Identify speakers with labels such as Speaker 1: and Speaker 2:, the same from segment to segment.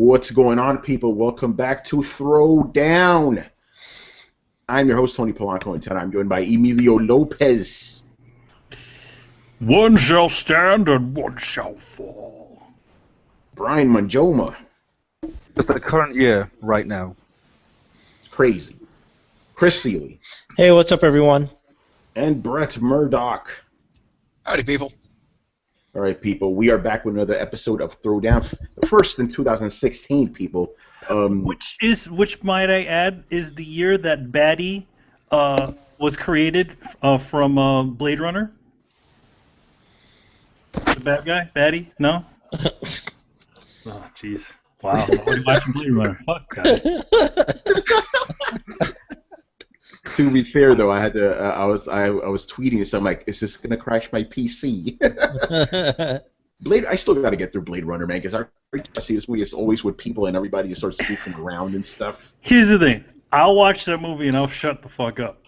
Speaker 1: What's going on, people? Welcome back to Throwdown. I'm your host, Tony Polanco, and tonight I'm joined by Emilio Lopez.
Speaker 2: One shall stand and one shall fall.
Speaker 1: Brian Manjoma.
Speaker 3: It's the current year, right now.
Speaker 1: It's crazy. Chris Seeley.
Speaker 4: Hey, what's up, everyone?
Speaker 1: And Brett Murdoch.
Speaker 5: Howdy, people.
Speaker 1: All right, people, we are back with another episode of Throwdown, the first in 2016, people.
Speaker 2: Which might I add, is the year that Baddie was created from Blade Runner. The bad guy, Baddie? No. Oh, jeez. Wow. Nobody watching Blade Runner. Fuck, guys.
Speaker 1: To be fair, though, I had to. I was tweeting, so I'm like, "Is this gonna crash my PC?" I still got to get through Blade Runner, man, because I see this movie is always with people and everybody just starts goofing around and stuff.
Speaker 2: Here's the thing: I'll watch that movie and I'll shut the fuck up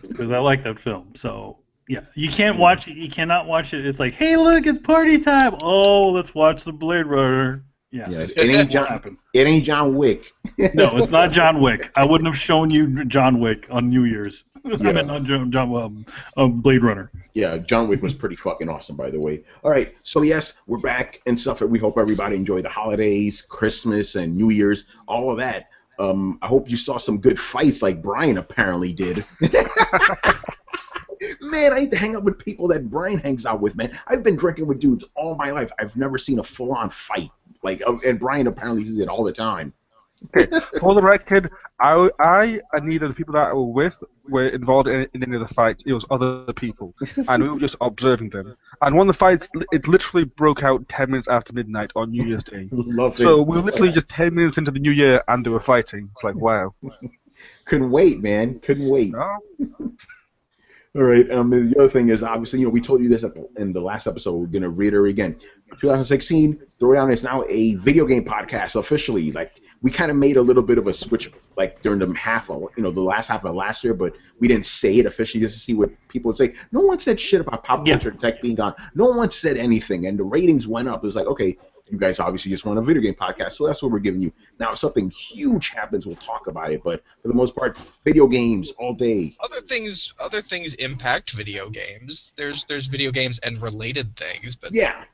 Speaker 2: because I like that film. So yeah, you can't watch it. You cannot watch it. It's like, hey, look, it's party time. Oh, let's watch the Blade Runner. Yeah,
Speaker 1: it ain't John Wick.
Speaker 2: No, it's not John Wick. I wouldn't have shown you John Wick on New Year's. Yeah. I mean, not Blade Runner.
Speaker 1: Yeah, John Wick was pretty fucking awesome, by the way. All right, so yes, we're back and stuff. We hope everybody enjoyed the holidays, Christmas, and New Year's, all of that. I hope you saw some good fights like Brian apparently did. Man, I need to hang out with people that Brian hangs out with, man. I've been drinking with dudes all my life. I've never seen a full-on fight. And Brian apparently sees it all the time.
Speaker 3: Okay, for the record, I and neither of the people that I were with were involved in any of the fights. It was other people, and we were just observing them. And one of the fights, it literally broke out 10 minutes after midnight on New Year's Day. So we were literally just 10 minutes into the New Year, and they were fighting. It's like, wow.
Speaker 1: Couldn't wait, man. Couldn't wait.
Speaker 3: No?
Speaker 1: All right. The other thing is, obviously, we told you this in the last episode. We're gonna reiterate again. 2016, Throwdown is now a video game podcast officially. Like, we kind of made a little bit of a switch, like during the last half of last year, but we didn't say it officially just to see what people would say. No one said shit about pop culture and tech being gone. No one said anything, and the ratings went up. It was like, okay, you guys obviously just want a video game podcast, so that's what we're giving you. Now, if something huge happens, we'll talk about it, but for the most part, video games all day.
Speaker 5: Other things impact video games. There's video games and related things, but
Speaker 1: yeah.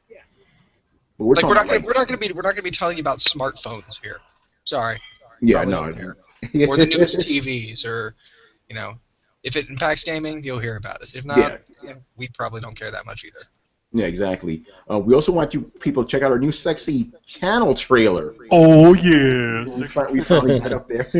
Speaker 1: But
Speaker 5: we're not going to be telling you about smartphones here. Sorry.
Speaker 1: Yeah, no.
Speaker 5: Here. Or the newest TVs, or if it impacts gaming, you'll hear about it. If not, we probably don't care that much either.
Speaker 1: Yeah, exactly. We also want you people to check out our new sexy channel trailer.
Speaker 2: Oh, yeah.
Speaker 1: We finally got up there.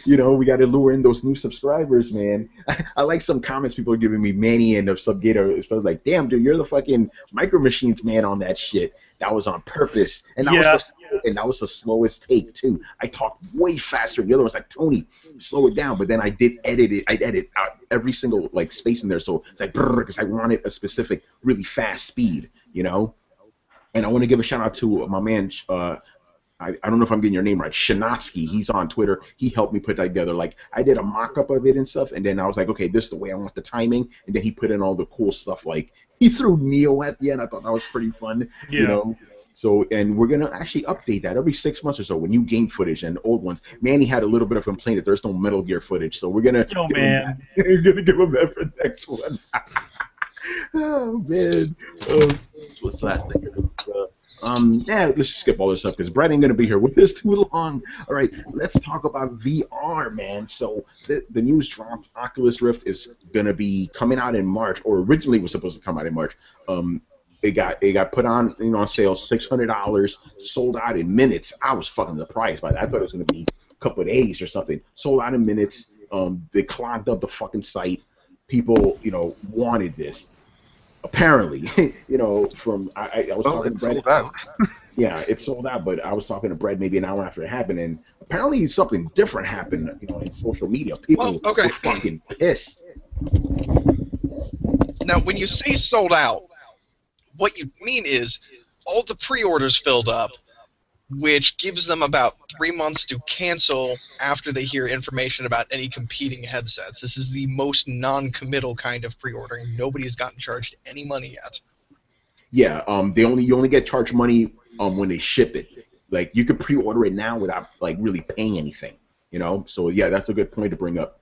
Speaker 1: We got to lure in those new subscribers, man. I like some comments people are giving me, Manny and the Subgator. It's like, damn, dude, you're the fucking Micro Machines man on that shit. That was on purpose. And that was the slowest take, too. I talked way faster than the other ones. Like, Tony, slow it down. But then I did edit it. I'd edit out every single, space in there. So it's like, because I wanted a specific, really fast speed, And I want to give a shout-out to my man, I don't know if I'm getting your name right, Shanatsky. He's on Twitter. He helped me put that together. Like, I did a mock-up of it and stuff, and then I was like, okay, this is the way I want the timing. And then he put in all the cool stuff. Like, he threw Neo at the end. I thought that was pretty fun, So, and we're going to actually update that every 6 months or so with new game footage and old ones. Manny had a little bit of a complaint that there's no Metal Gear footage, so we're going to we're going to give him that for the next one. Oh, man. What's the last thing? Let's just skip all this stuff because Brett ain't going to be here with us too long. All right, let's talk about VR, man. So the news dropped. Oculus Rift is going to be coming out in March, or originally was supposed to come out in March. It got put on sale, $600, sold out in minutes. I was fucking surprised by that. I thought it was going to be a couple of days or something. Sold out in minutes. They clogged up the fucking site. People, wanted this. Apparently, I was talking to Brett. Yeah, it sold out, but I was talking to Brett maybe an hour after it happened, and apparently something different happened, in social media. People were fucking pissed.
Speaker 5: Now, when you say sold out, what you mean is all the pre-orders filled up, which gives them about 3 months to cancel after they hear information about any competing headsets. This is the most non-committal kind of pre-ordering. Nobody's gotten charged any money yet.
Speaker 1: Yeah, you only get charged money when they ship it. Like you could pre-order it now without like really paying anything, you know. So yeah, that's a good point to bring up.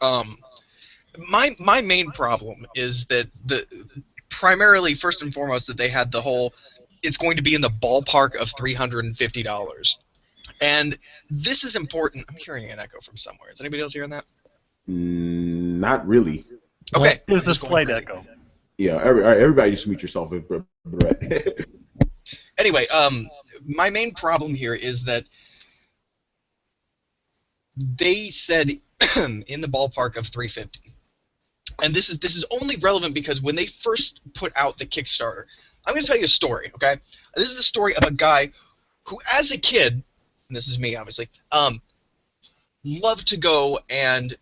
Speaker 5: My main problem is that primarily first and foremost that they had the whole it's going to be in the ballpark of $350. And this is important. I'm hearing an echo from somewhere. Is anybody else hearing that?
Speaker 1: Not really.
Speaker 5: Okay.
Speaker 2: There's a
Speaker 5: Just going
Speaker 2: slight
Speaker 5: crazy.
Speaker 2: echo.
Speaker 1: Yeah, everybody just mute yourself, Brett.
Speaker 5: Anyway, my main problem here is that they said in the ballpark of 350. And this is only relevant because when they first put out the Kickstarter, I'm going to tell you a story, okay? This is the story of a guy who, as a kid, and this is me, obviously, loved to go and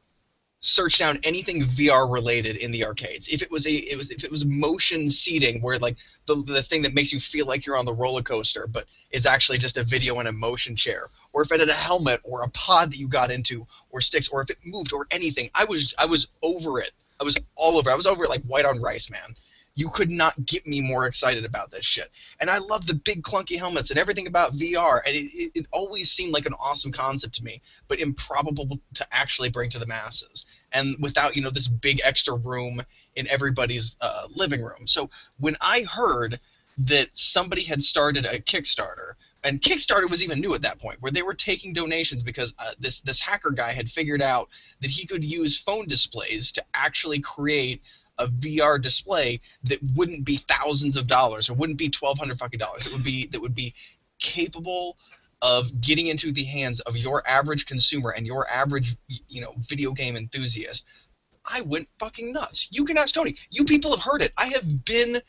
Speaker 5: search down anything VR related in the arcades. If it was motion seating, where like the thing that makes you feel like you're on the roller coaster, but is actually just a video in a motion chair, or if it had a helmet or a pod that you got into, or sticks, or if it moved or anything, I was over it. I was all over. I was over it like white on rice, man. You could not get me more excited about this shit. And I love the big clunky helmets and everything about VR, and it always seemed like an awesome concept to me, but improbable to actually bring to the masses. And without, this big extra room in everybody's living room. So when I heard that somebody had started a Kickstarter, and Kickstarter was even new at that point, where they were taking donations because this hacker guy had figured out that he could use phone displays to actually create a VR display that wouldn't be thousands of dollars, or wouldn't be $1,200 fucking dollars. That would be capable of getting into the hands of your average consumer and your average, video game enthusiast. I went fucking nuts. You can ask Tony. You people have heard it. I have been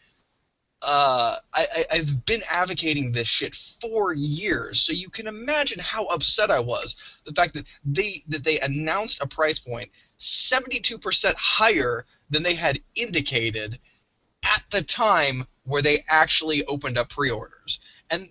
Speaker 5: I've been advocating this shit for years, so you can imagine how upset I was. The fact that they announced a price point 72% higher than they had indicated at the time where they actually opened up pre-orders. And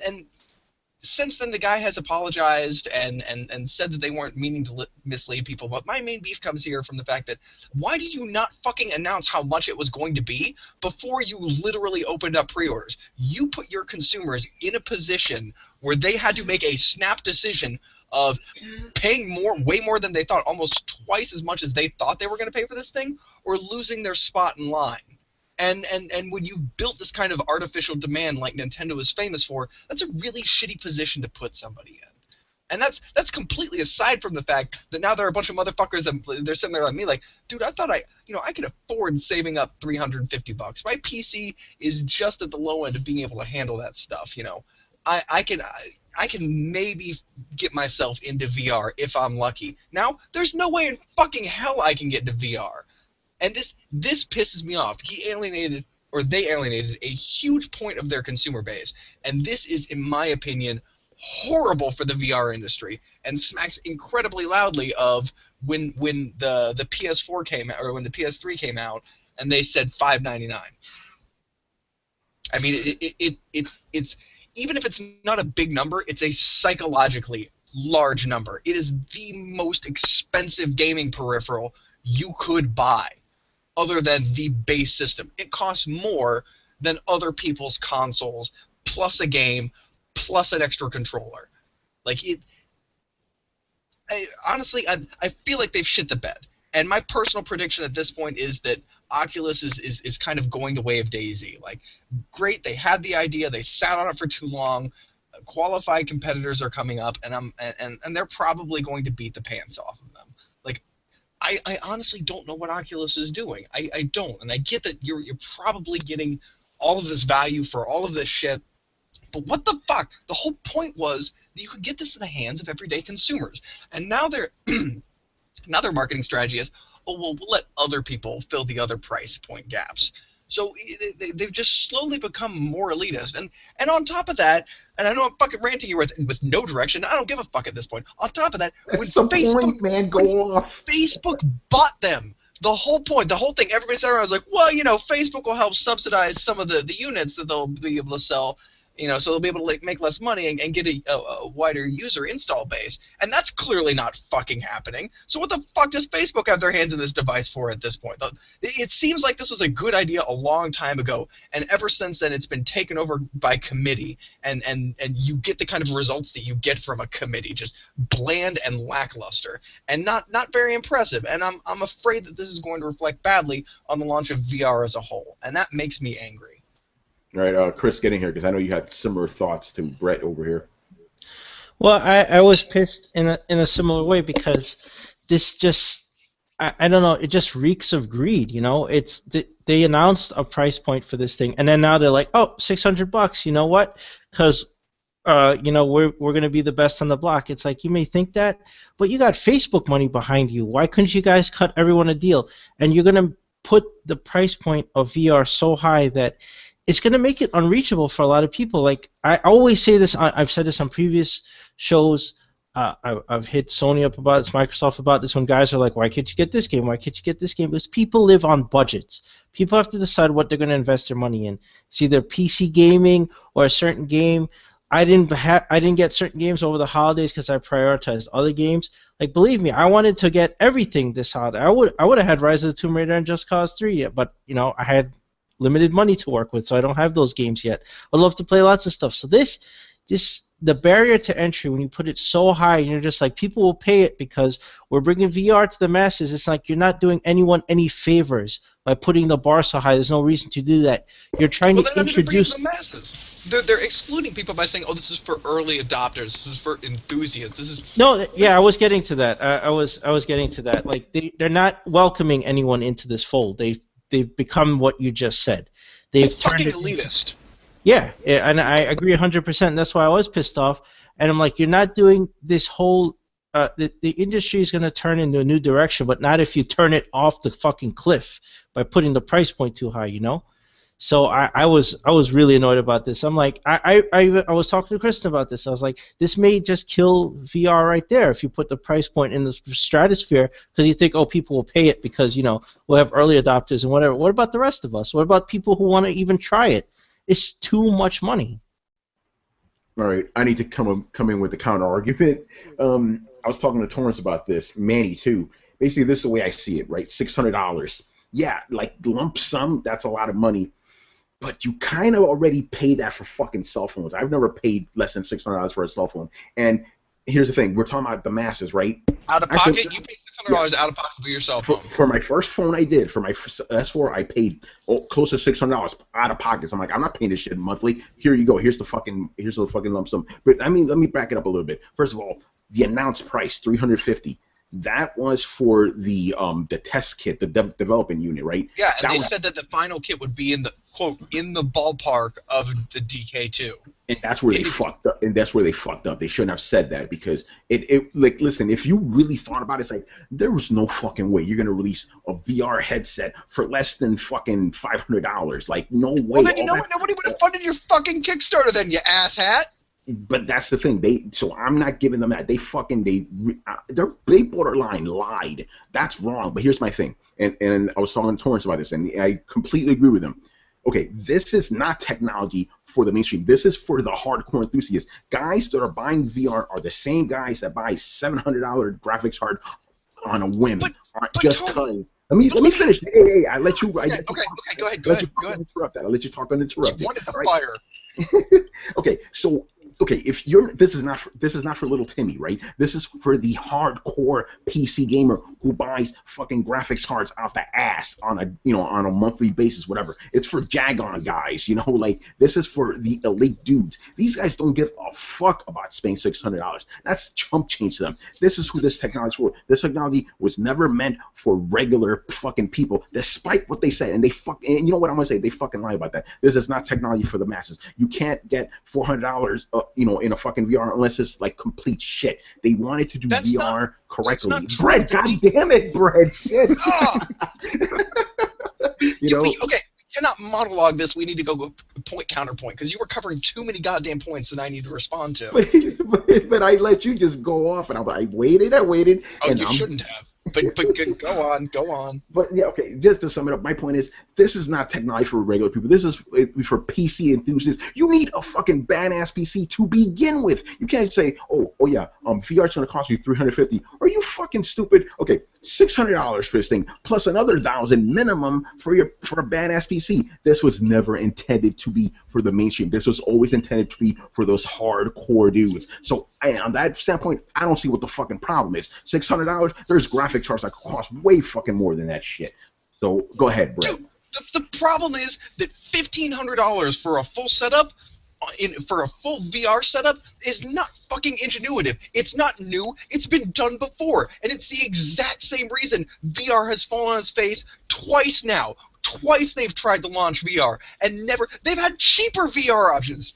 Speaker 5: since then, the guy has apologized and said that they weren't meaning to mislead people. But my main beef comes here from the fact that why did you not fucking announce how much it was going to be before you literally opened up pre-orders? You put your consumers in a position where they had to make a snap decision of paying way more than they thought, almost twice as much as they thought they were going to pay for this thing, or losing their spot in line. And when you've built this kind of artificial demand like Nintendo is famous for, that's a really shitty position to put somebody in. And that's completely aside from the fact that now there are a bunch of motherfuckers that they're sitting there like me, like, dude, I thought I could afford saving up $350. My PC is just at the low end of being able to handle that stuff. I can maybe get myself into VR if I'm lucky. Now, there's no way in fucking hell I can get into VR. And this pisses me off. They alienated a huge point of their consumer base. And this is, in my opinion, horrible for the VR industry, and smacks incredibly loudly of when the PS4 came out, or when the PS3 came out, and they said $599. I mean, it's even if it's not a big number, it's a psychologically large number. It is the most expensive gaming peripheral you could buy, other than the base system. It costs more than other people's consoles, plus a game, plus an extra controller. Like it. Honestly, I feel like they've shit the bed. And my personal prediction at this point is that Oculus is kind of going the way of Daisy. Like, great, they had the idea, they sat on it for too long. Qualified competitors are coming up, and they're probably going to beat the pants off of them. Like, I honestly don't know what Oculus is doing. I don't, and I get that you're probably getting all of this value for all of this shit, but what the fuck? The whole point was that you could get this in the hands of everyday consumers, and now their marketing strategy is, oh well, we'll let other people fill the other price point gaps. So they've just slowly become more elitist, and on top of that, and I know I'm fucking ranting here with no direction. I don't give a fuck at this point. On top of that,
Speaker 1: That's the point, man. Go off.
Speaker 5: Facebook bought them. The whole point, the whole thing, everybody sat around was like, well, Facebook will help subsidize some of the units that they'll be able to sell. So they'll be able to like make less money and get a wider user install base, and that's clearly not fucking happening. So what the fuck does Facebook have their hands in this device for at this point? It seems like this was a good idea a long time ago, and ever since then it's been taken over by committee, and you get the kind of results that you get from a committee, just bland and lackluster, and not very impressive. And I'm afraid that this is going to reflect badly on the launch of VR as a whole, and that makes me angry.
Speaker 1: All right, Chris, get in here because I know you had similar thoughts to Brett over here.
Speaker 4: Well, I was pissed in a similar way because this just I don't know, it just reeks of greed. It's they announced a price point for this thing, and then now they're like, oh, $600. You know what? Because we're going to be the best on the block. It's like, you may think that, but you got Facebook money behind you. Why couldn't you guys cut everyone a deal? And you're going to put the price point of VR so high that it's going to make it unreachable for a lot of people. Like, I always say this, I've said this on previous shows. I've hit Sony up about this, Microsoft about this, when guys are like, why can't you get this game? Why can't you get this game? Because people live on budgets. People have to decide what they're going to invest their money in. It's either PC gaming or a certain game. I didn't get certain games over the holidays because I prioritized other games. Like, believe me, I wanted to get everything this holiday. I would have had Rise of the Tomb Raider and Just Cause 3 yet, but I had limited money to work with, so I don't have those games yet. I'd love to play lots of stuff. So the barrier to entry, when you put it so high, and you're just like, people will pay it because we're bringing VR to the masses. It's like you're not doing anyone any favors by putting the bar so high. There's no reason to do that. You're trying to introduce
Speaker 5: the masses. They're excluding people by saying, oh, this is for early adopters. This is for enthusiasts. This is
Speaker 4: I was getting to that. I was getting to that. Like, they're not welcoming anyone into this fold. They've become what you just said. They've
Speaker 5: fucking elitist.
Speaker 4: Yeah, and I agree 100%. And that's why I was pissed off. And I'm like, you're not doing this whole. The industry is going to turn into a new direction, but not if you turn it off the fucking cliff by putting the price point too high. So I was really annoyed about this. I'm like, I was talking to Kristen about this. I was like, this may just kill VR right there if you put the price point in the stratosphere, because you think, oh, people will pay it because we'll have early adopters and whatever. What about the rest of us? What about people who want to even try it? It's too much money.
Speaker 1: All right, I need to come in with the counter argument. I was talking to Torrance about this, Manny too. Basically, this is the way I see it, right? $600. Yeah, like lump sum, that's a lot of money. But you kind of already pay that for fucking cell phones. I've never paid less than $600 for a cell phone. And here's the thing: we're talking about the masses, right?
Speaker 5: Out of pocket, you pay $600 out of pocket for your cell phone.
Speaker 1: For my first phone, I did. For my S4, I paid close to $600 out of pocket. So I'm like, I'm not paying this shit monthly. Here you go. Here's the fucking lump sum. But I mean, let me back it up a little bit. First of all, the announced price, $350. That was for the test kit, the development unit, right?
Speaker 5: Yeah, and they said that the final kit would be in the quote in the ballpark of the DK2.
Speaker 1: And that's where they fucked up. And that's where they fucked up. They shouldn't have said that because it like, listen, if you really thought about it, it's like there was no fucking way you're gonna release a VR headset for less than fucking $500. Like, no way.
Speaker 5: Well, then what? Nobody would have funded your fucking Kickstarter then, you asshat.
Speaker 1: But that's the thing. So I'm not giving them that. They borderline lied. That's wrong. But here's my thing. And I was talking to Torrance about this, and I completely agree with him. Okay, this is not technology for the mainstream. This is for the hardcore enthusiasts. Guys that are buying VR are the same guys that buy $700 graphics card on a whim, just because. Let me finish. Hey, I let you.
Speaker 5: Okay, go ahead. Go ahead.
Speaker 1: Interrupt that. I let you talk uninterrupted.
Speaker 5: You wanted the fire.
Speaker 1: Okay, so if this is not for little Timmy, right? This is for the hardcore PC gamer who buys fucking graphics cards out the ass on a monthly basis, whatever. It's for Jagon guys, like this is for the elite dudes. These guys don't give a fuck about spending $600. That's chump change to them. This is who this technology is for. This technology was never meant for regular fucking people, despite what they said. And and you know what I'm gonna say? They fucking lie about that. This is not technology for the masses. You can't get $400, in a fucking VR unless it's like complete shit. They wanted to do VR correctly. Brett, goddamn it, Brett, shit.
Speaker 5: Okay, cannot monologue this. We need to go point counterpoint because you were covering too many goddamn points that I need to respond to.
Speaker 1: But I let you just go off, and I waited.
Speaker 5: Oh, and you shouldn't have. But go on.
Speaker 1: But yeah, okay. Just to sum it up, my point is this is not technology for regular people. This is for PC enthusiasts. You need a fucking badass PC to begin with. You can't say, oh yeah, VR's gonna cost you $350. Are you fucking stupid? Okay, $600 for this thing plus another $1,000 minimum for a badass PC. This was never intended to be for the mainstream. This was always intended to be for those hardcore dudes. So on that standpoint, I don't see what the fucking problem is. $600. There's graphic cards that cost way fucking more than that shit. So go ahead, Brett.
Speaker 5: Dude, the problem is that $1,500 for a full setup, for a full VR setup, is not fucking ingenuitive. It's not new. It's been done before, and it's the exact same reason VR has fallen on its face twice now. Twice they've tried to launch VR, and never. They've had cheaper VR options.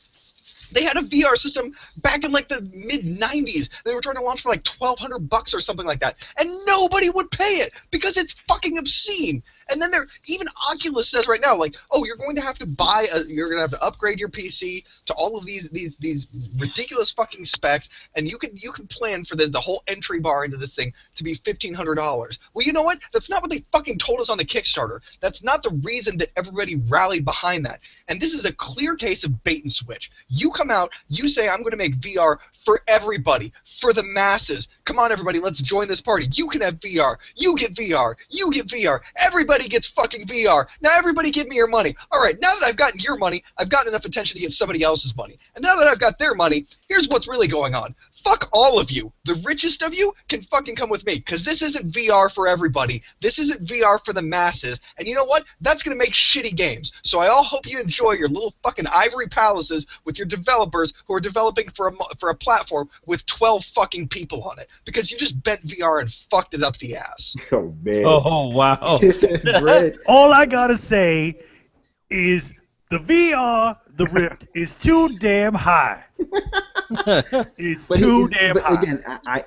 Speaker 5: They had a VR system back in like the mid-90s. They were trying to launch for like $1,200 or something like that, and nobody would pay it because it's fucking obscene. And then even Oculus says right now, like, oh, you're going to have to upgrade your PC to all of these ridiculous fucking specs, and you can plan for the whole entry bar into this thing to be $1,500. Well, you know what? That's not what they fucking told us on the Kickstarter. That's not the reason that everybody rallied behind that. And this is a clear case of bait and switch. You come out, you say, I'm going to make VR for everybody, for the masses. Come on, everybody, let's join this party. You can have VR. You get VR. You get VR. Everybody gets fucking VR. Now everybody give me your money. All right, now that I've gotten your money, I've gotten enough attention to get somebody else's money. And now that I've got their money, here's what's really going on. Fuck all of you. The richest of you can fucking come with me, because this isn't VR for everybody. This isn't VR for the masses. And you know what? That's going to make shitty games. So I all hope you enjoy your little fucking ivory palaces with your developers who are developing for a platform with 12 fucking people on it, because you just bent VR and fucked it up the ass.
Speaker 1: Oh, man.
Speaker 4: Oh, wow.
Speaker 2: All I gotta say is the VR, the Rift, is too damn high. It's too damn high.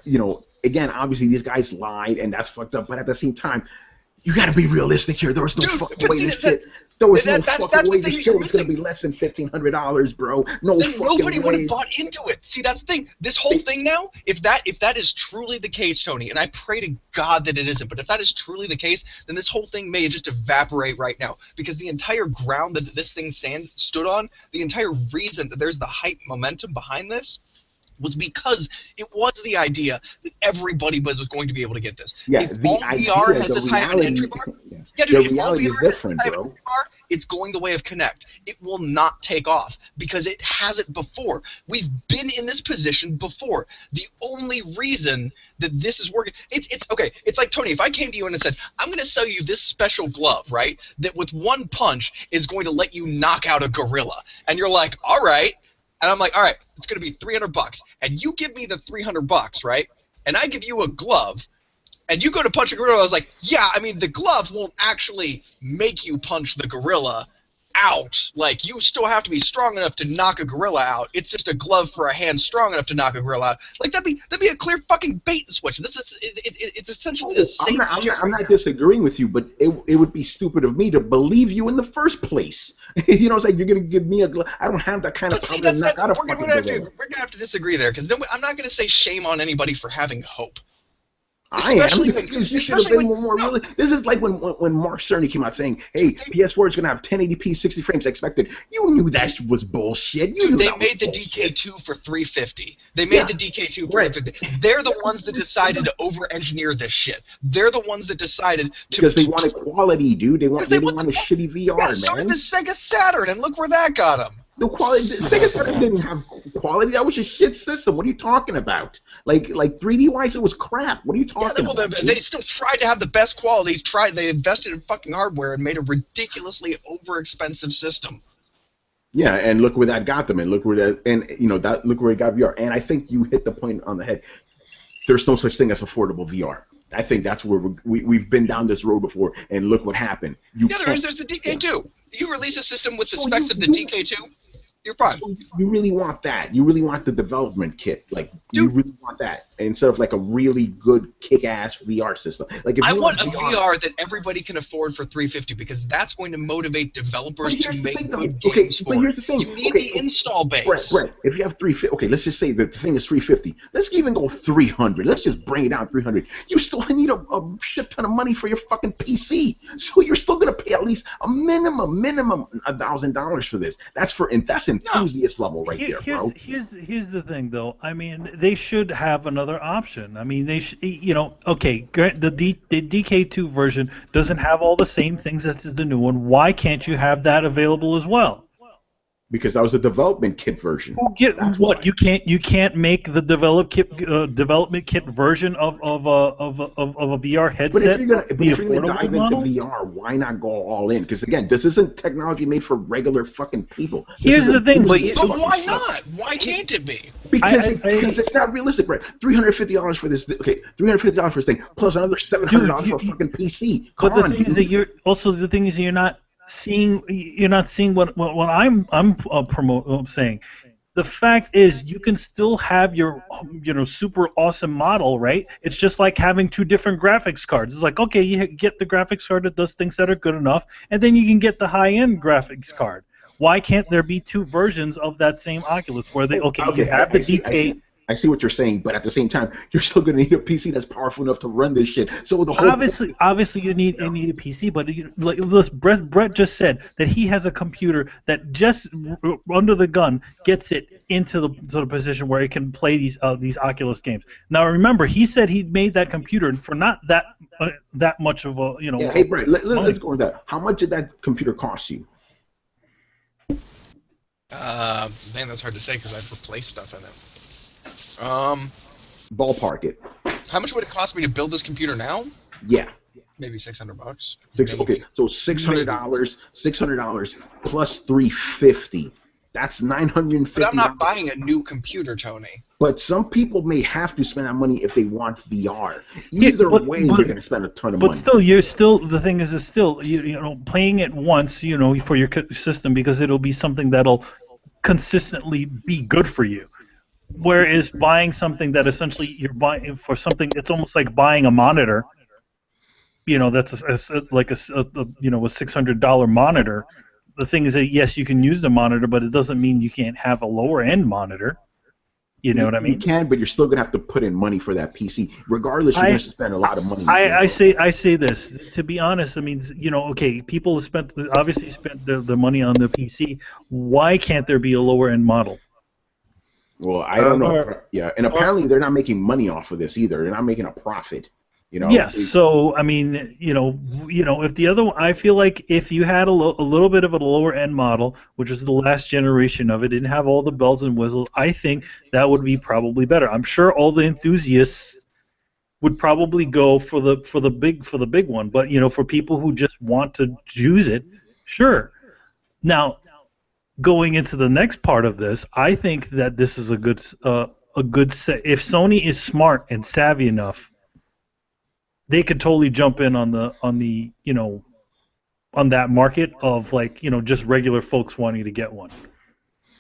Speaker 1: Again, obviously these guys lied, and that's fucked up. But at the same time, you got to be realistic here. There was no fucking way this shit. There was no fucking way this shit was going to be less than $1,500, bro. No
Speaker 5: then
Speaker 1: fucking
Speaker 5: nobody would
Speaker 1: way.
Speaker 5: have bought into it. See, that's the thing. This whole thing now, if that is truly the case, Tony, and I pray to God that it isn't, but if that is truly the case, then this whole thing may just evaporate right now, because the entire ground that this thing stood on, the entire reason that there's the hype momentum behind this, was because it was the idea that everybody was going to be able to get this.
Speaker 1: Yeah,
Speaker 5: if
Speaker 1: the
Speaker 5: all
Speaker 1: idea,
Speaker 5: VR has
Speaker 1: the
Speaker 5: this high of an entry bar,
Speaker 1: the reality is different, bro.
Speaker 5: It's going the way of Kinect. It will not take off because it hasn't before. We've been in this position before. The only reason that this is working, it's okay. It's like, Tony, if I came to you and I said, I'm going to sell you this special glove, right, that with one punch is going to let you knock out a gorilla, and you're like, all right. And I'm like, all right, it's going to be $300. And you give me the $300, right? And I give you a glove, and you go to punch a gorilla. I was like, yeah, I mean, the glove won't actually make you punch the gorilla out. Like, you still have to be strong enough to knock a gorilla out. It's just a glove for a hand strong enough to knock a gorilla out. Like, that'd be a clear fucking bait and switch. It's essentially the same.
Speaker 1: I'm not disagreeing with you, but it would be stupid of me to believe you in the first place. You know, it's like you're gonna give me a glove. I don't have that kind of power to knock out a fucking gorilla.
Speaker 5: We're gonna have to disagree there, because I'm not gonna say shame on anybody for having hope.
Speaker 1: I am, because you should have been more really. This is like when Mark Cerny came out saying, "Hey, PS4 is gonna have 1080p 60 frames expected." You knew that was bullshit.
Speaker 5: They made the DK2 for $350. They made the DK2 for $350. They're the ones that decided to over-engineer this shit. They're the ones that decided to,
Speaker 1: because they wanted quality, dude. They didn't want a shitty VR, man.
Speaker 5: So did the Sega Saturn, and look where that got them.
Speaker 1: The quality, Sega Saturn didn't have quality. That was a shit system. What are you talking about? Like 3D wise, it was crap. What are you talking about?
Speaker 5: They still tried to have the best quality. They invested in fucking hardware and made a ridiculously over-expensive system.
Speaker 1: Yeah, and look where that got them, and look where it got VR. And I think you hit the point on the head. There's no such thing as affordable VR. I think that's where we've been down this road before, and look what happened.
Speaker 5: There's the DK2. You release a system with the specs of the DK2. You're fine.
Speaker 1: So you really want that. You really want the development kit. Like, you
Speaker 5: Dude.
Speaker 1: really want that instead of like a really good kick-ass VR system. Like, if
Speaker 5: I
Speaker 1: you
Speaker 5: want a VR that everybody can afford for $350 because that's going to motivate developers to make good games for
Speaker 1: here's the thing.
Speaker 5: You need the install base.
Speaker 1: Brett, if you have 350, okay, let's just say that the thing is 350. Let's even go 300. Let's just bring it down 300. You still need a shit ton of money for your fucking PC. So you're still gonna pay at least a minimum $1,000 for this. That's enthusiast level right there, bro.
Speaker 2: Here's the thing, though. I mean, they should have another option. I mean, they should, okay, the DK2 version doesn't have all the same things as the new one. Why can't you have that available as well?
Speaker 1: Because that was a development kit version.
Speaker 2: That's what why. You can't make the development kit version of a VR headset.
Speaker 1: But if you're gonna dive into VR, why not go all in? Because again, this isn't technology made for regular fucking people.
Speaker 2: Here's the thing, but
Speaker 5: why not? Why can't it be?
Speaker 1: Because it's not realistic, right? $350 for this. Okay, $350 for this thing, plus another $700 for a fucking PC. Come on,
Speaker 2: the thing is that you're not seeing what I'm saying. The fact is, you can still have your super awesome model, right? It's just like having two different graphics cards. It's like, okay, you get the graphics card that does things that are good enough, and then you can get the high-end graphics card. Why can't there be two versions of that same Oculus where you have the DK?
Speaker 1: I see what you're saying, but at the same time, you're still going to need a PC that's powerful enough to run this shit. So the whole
Speaker 2: obviously you need a PC, but Brett just said that he has a computer that just under the gun gets it into the sort of position where it can play these Oculus games. Now remember, he said he made that computer for not that much of a
Speaker 1: Yeah, hey Brett, let's go with that. How much did that computer cost you?
Speaker 5: Man, that's hard to say because I've replaced stuff in it.
Speaker 1: Ballpark it.
Speaker 5: How much would it cost me to build this computer now?
Speaker 1: Yeah.
Speaker 5: Maybe $600.
Speaker 1: Okay, so $600 plus $350. That's $950.
Speaker 5: But I'm not buying a new computer, Tony.
Speaker 1: But some people may have to spend that money if they want VR. Either way, you're going to spend a ton of money.
Speaker 2: But still, the thing is still, playing it once, for your system because it'll be something that'll consistently be good for you. Whereas buying something that essentially you're buying for something, it's almost like buying a monitor. That's like a $600 monitor. The thing is that yes, you can use the monitor, but it doesn't mean you can't have a lower end monitor. You know what I mean?
Speaker 1: You can, but you're still gonna have to put in money for that PC. Regardless, you're gonna spend a lot of money.
Speaker 2: I say this. To be honest, I mean, okay, people have obviously spent the money on the PC. Why can't there be a lower end model?
Speaker 1: Well, I don't know. Yeah, and apparently they're not making money off of this either. They're not making a profit.
Speaker 2: Yes. So I mean, if the other one, I feel like if you had a little bit of a lower end model, which was the last generation of it, didn't have all the bells and whistles, I think that would be probably better. I'm sure all the enthusiasts would probably go for the big one, but for people who just want to use it, sure. Now, going into the next part of this, I think that this is a good set. If Sony is smart and savvy enough, they could totally jump in on that market of just regular folks wanting to get one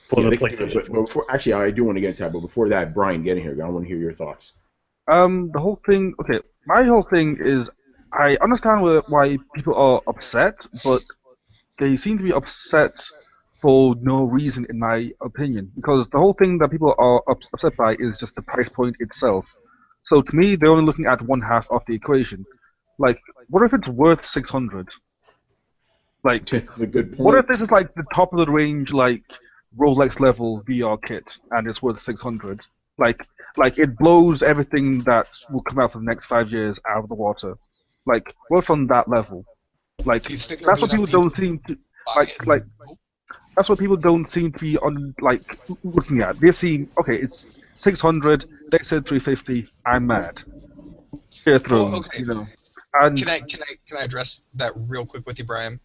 Speaker 2: for the PlayStation.
Speaker 1: But actually, I do want to get into that. But before that, Brian, get in here. I want to hear your thoughts.
Speaker 3: The whole thing. Okay, my whole thing is I understand why people are upset, but they seem to be upset for no reason, in my opinion, because the whole thing that people are upset by is just the price point itself. So to me, they're only looking at one half of the equation. Like, what if it's worth 600? Like,
Speaker 1: that's a good point.
Speaker 3: What if this is like the top of the range, like Rolex level VR kit, and it's worth 600? Like it blows everything that will come out for the next 5 years out of the water. Like, what's on that level? Like, that's what people don't seem to like. That's what people don't seem to be looking at. They see, okay, it's 600. They said 350. I'm mad. Fair throw.
Speaker 5: Okay.
Speaker 3: And
Speaker 5: can I address that real quick with you, Brian?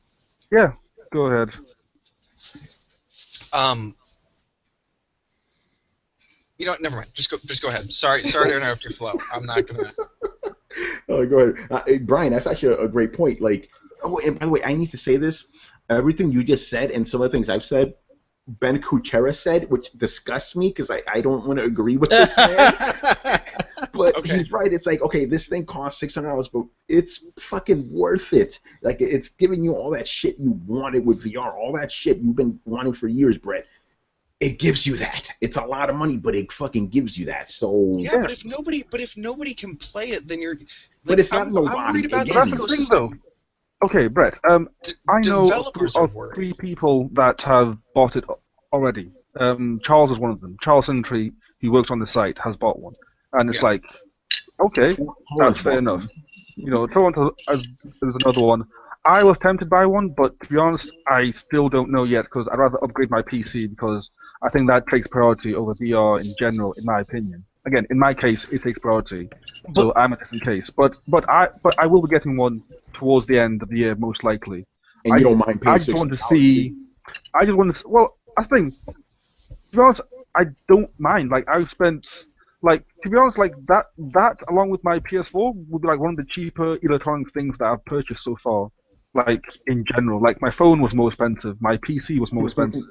Speaker 3: Yeah, go ahead.
Speaker 5: Never mind. Just go ahead. Sorry to interrupt your flow. I'm not gonna.
Speaker 1: Oh, go ahead, Brian. That's actually a great point. And by the way, I need to say this. Everything you just said and some of the things I've said, Ben Kuchera said, which disgusts me because I don't want to agree with this man. But
Speaker 5: Okay.
Speaker 1: he's right. It's like, okay, this thing costs $600, but it's fucking worth it. Like, it's giving you all that shit you wanted with VR, all that shit you've been wanting for years, Brett. It gives you that. It's a lot of money, but it fucking gives you that. So
Speaker 5: Yeah, but if nobody can play it, then you're.
Speaker 1: But it's not
Speaker 5: I'm
Speaker 1: nobody.
Speaker 5: worried about
Speaker 1: Again,
Speaker 5: the
Speaker 3: That's the thing,
Speaker 5: ecosystem.
Speaker 3: though. Okay, Brett. I know
Speaker 5: Developers are
Speaker 3: of
Speaker 5: worried.
Speaker 3: 3 people that have bought it already. Charles is one of them. Charles Sintry, who works on the site, has bought one, and it's
Speaker 5: Yeah.
Speaker 3: like, okay, that's fair
Speaker 1: Horrible.
Speaker 3: enough. You know, Toronto is another one. I was tempted by one, but to be honest, I still don't know yet because I'd rather upgrade my PC because I think that takes priority over VR in general, in my opinion. Again, in my case, it takes priority, so I'm a different case. But I will be getting one towards the end of the year, most likely.
Speaker 1: And you don't mind paying
Speaker 3: I just want to
Speaker 1: $600.
Speaker 3: see. I just want to. Well, that's the thing. To be honest, I don't mind. Like I've spent, like to be honest, like that along with my PS4 would be like one of the cheaper electronic things that I've purchased so far. Like in general, like my phone was more expensive, my PC was more expensive,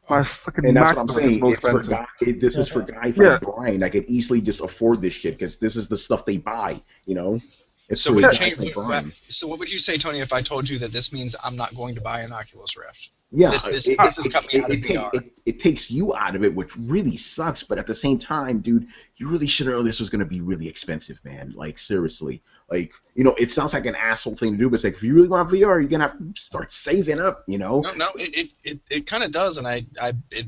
Speaker 3: my fucking
Speaker 1: And that's what I'm
Speaker 3: MacBook is
Speaker 1: saying.
Speaker 3: more
Speaker 1: It's for
Speaker 3: expensive.
Speaker 1: this is for guys
Speaker 3: Yeah.
Speaker 1: like Brian that could easily just afford this shit because this is the stuff they buy. You know, it's
Speaker 5: So
Speaker 1: for
Speaker 5: would
Speaker 1: guys
Speaker 5: change.
Speaker 1: like Brian.
Speaker 5: So what would you say, Tony, if I told you that this means I'm not going to buy an Oculus Rift?
Speaker 1: Yeah,
Speaker 5: This is coming out of VR.
Speaker 1: It takes you out of it, which really sucks. But at the same time, dude, you really should have known this was going to be really expensive, man. Like, seriously. Like, you know, it sounds like an asshole thing to do, but it's like, if you really want VR, you're going to have to start saving up, you know?
Speaker 5: No, it kind of does, and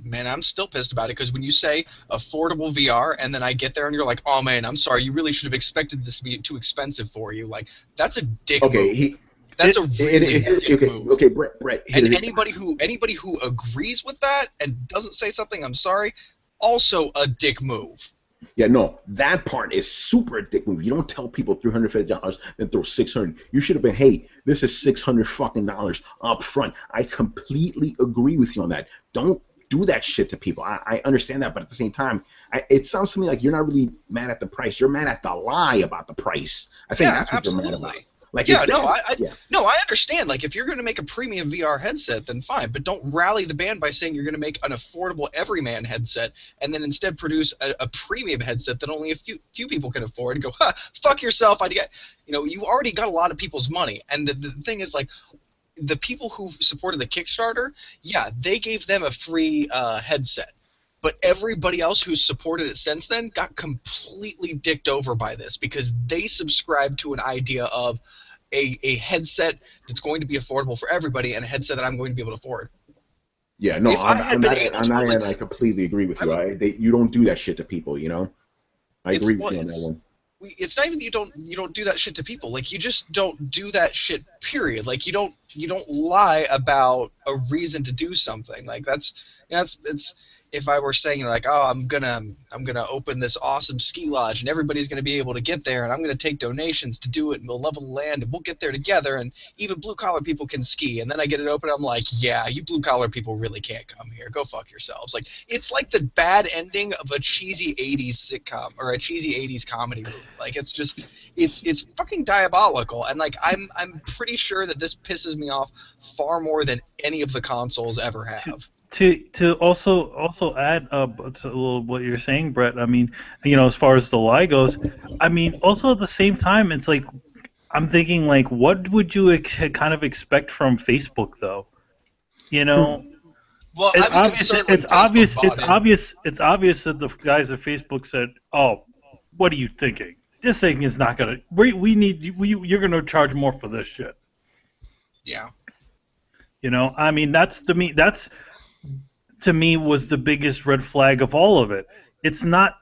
Speaker 5: man, I'm still pissed about it because when you say affordable VR, and then I get there and you're like, oh man, I'm sorry, you really should have expected this to be too expensive for you. Like, that's a dick move. That's a really dick move.
Speaker 1: Okay, Brett.
Speaker 5: And anybody who agrees with that and doesn't say something, I'm sorry, also a dick move.
Speaker 1: Yeah, no, that part is super a dick move. You don't tell people $350, then throw $600. You should have been, hey, this is $600 fucking dollars up front. I completely agree with you on that. Don't do that shit to people. I understand that, but at the same time, it sounds to me like you're not really mad at the price. You're mad at the lie about the price. I think that's what you're mad about. Like,
Speaker 5: yeah, I understand. Like, if you're going to make a premium VR headset, then fine, but don't rally the band by saying you're going to make an affordable everyman headset and then instead produce a premium headset that only a few people can afford and go, ha, fuck yourself. You already got a lot of people's money, and the thing is, like, the people who supported the Kickstarter, yeah, they gave them a free headset. But everybody else who's supported it since then got completely dicked over by this because they subscribed to an idea of a headset that's going to be affordable for everybody and a headset that I'm going to be able to afford.
Speaker 1: Yeah, no, I completely agree with you. You don't do that shit to people, you know? I agree with you on that one.
Speaker 5: It's not even that you don't do that shit to people. Like, you just don't do that shit, period. Like, you don't lie about a reason to do something. Like, it's if I were saying, like, oh, I'm gonna open this awesome ski lodge and everybody's gonna be able to get there and I'm gonna take donations to do it and we'll level the land and we'll get there together and even blue collar people can ski, and then I get it open, I'm like, yeah, you blue collar people really can't come here. Go fuck yourselves. Like, it's like the bad ending of a cheesy 80s sitcom or a cheesy 80s comedy movie. Like, it's just it's fucking diabolical, and like I'm pretty sure that this pisses me off far more than any of the consoles ever have.
Speaker 2: To also add to a little what you're saying, Brett. I mean, you know, as far as the lie goes, I mean, also at the same time, it's like I'm thinking, like, what would you kind of expect from Facebook, though? You know,
Speaker 5: well,
Speaker 2: it's obvious that the guys at Facebook said, "Oh, what are you thinking? This thing is not gonna. You're gonna charge more for this shit."
Speaker 5: Yeah.
Speaker 2: You know, I mean, that's to me was the biggest red flag of all of it. It's not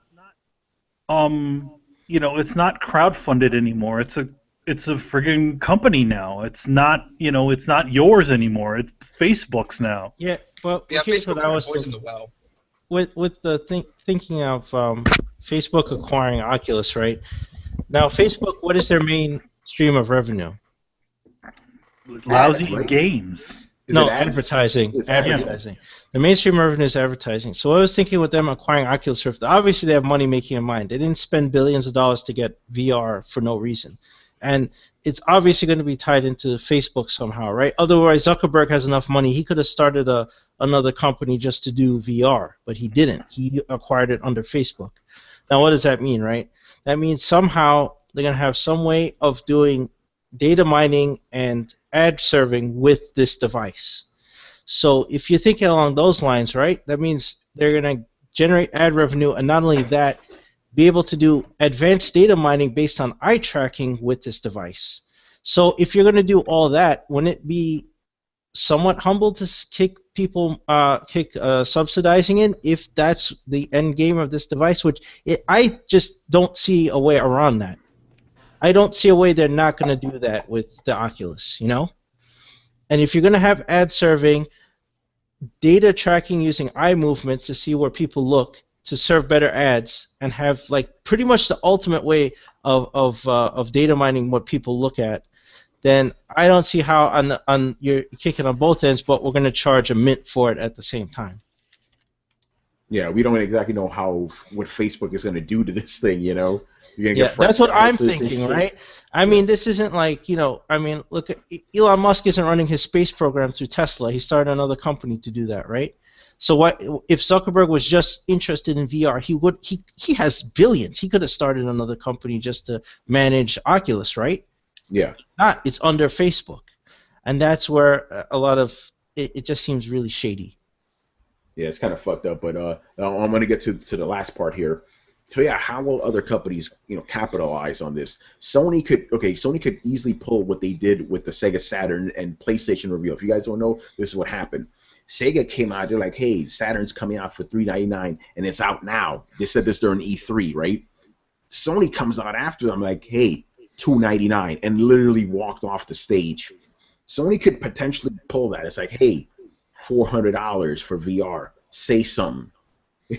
Speaker 2: it's not crowdfunded anymore. It's a friggin' company now. It's not yours anymore. It's Facebook's now.
Speaker 4: Yeah, well,
Speaker 5: Yeah,
Speaker 4: here's
Speaker 5: Facebook
Speaker 4: what I was
Speaker 5: poisoned
Speaker 4: thinking.
Speaker 5: the well.
Speaker 4: With the thinking of Facebook acquiring Oculus, right? Now, Facebook, what is their main stream of revenue?
Speaker 2: Lousy
Speaker 1: right?
Speaker 2: games.
Speaker 4: No, advertising.
Speaker 1: It's
Speaker 4: Advertising. The mainstream revenue is advertising. So I was thinking with them acquiring Oculus Rift, obviously they have money making in mind. They didn't spend billions of dollars to get VR for no reason. And it's obviously going to be tied into Facebook somehow, right? Otherwise, Zuckerberg has enough money. He could have started another company just to do VR, but he didn't. He acquired it under Facebook. Now, what does that mean, right? That means somehow they're going to have some way of doing data mining and ad serving with this device. So if you're thinking along those lines, right, that means they're going to generate ad revenue, and not only that, be able to do advanced data mining based on eye tracking with this device. So if you're going to do all that, wouldn't it be somewhat humble to kick people, subsidizing it if that's the end game of this device? I just don't see a way around that. I don't see a way they're not going to do that with the Oculus, you know? And if you're going to have ad serving, data tracking using eye movements to see where people look to serve better ads, and have like pretty much the ultimate way of data mining what people look at, then I don't see how you're kicking on both ends, but we're going to charge a mint for it at the same time.
Speaker 1: Yeah, we don't exactly know what Facebook is going to do to this thing, you know? You're
Speaker 4: Yeah, that's what I'm thinking, right? I mean, this isn't like, you know, I mean, look, Elon Musk isn't running his space program through Tesla. He started another company to do that, right? So what if Zuckerberg was just interested in VR? He has billions. He could have started another company just to manage Oculus, right?
Speaker 1: Yeah.
Speaker 4: It's under Facebook, and that's where a lot of it just seems really shady.
Speaker 1: Yeah, it's kind of fucked up. But I'm going to get to the last part here. So yeah, how will other companies, you know, capitalize on this? Sony could easily pull what they did with the Sega Saturn and PlayStation reveal. If you guys don't know, this is what happened. Sega came out, they're like, hey, Saturn's coming out for $399, and it's out now. They said this during E3, right? Sony comes out after them like, hey, $299, and literally walked off the stage. Sony could potentially pull that. It's like, hey, $400 for VR. Say something.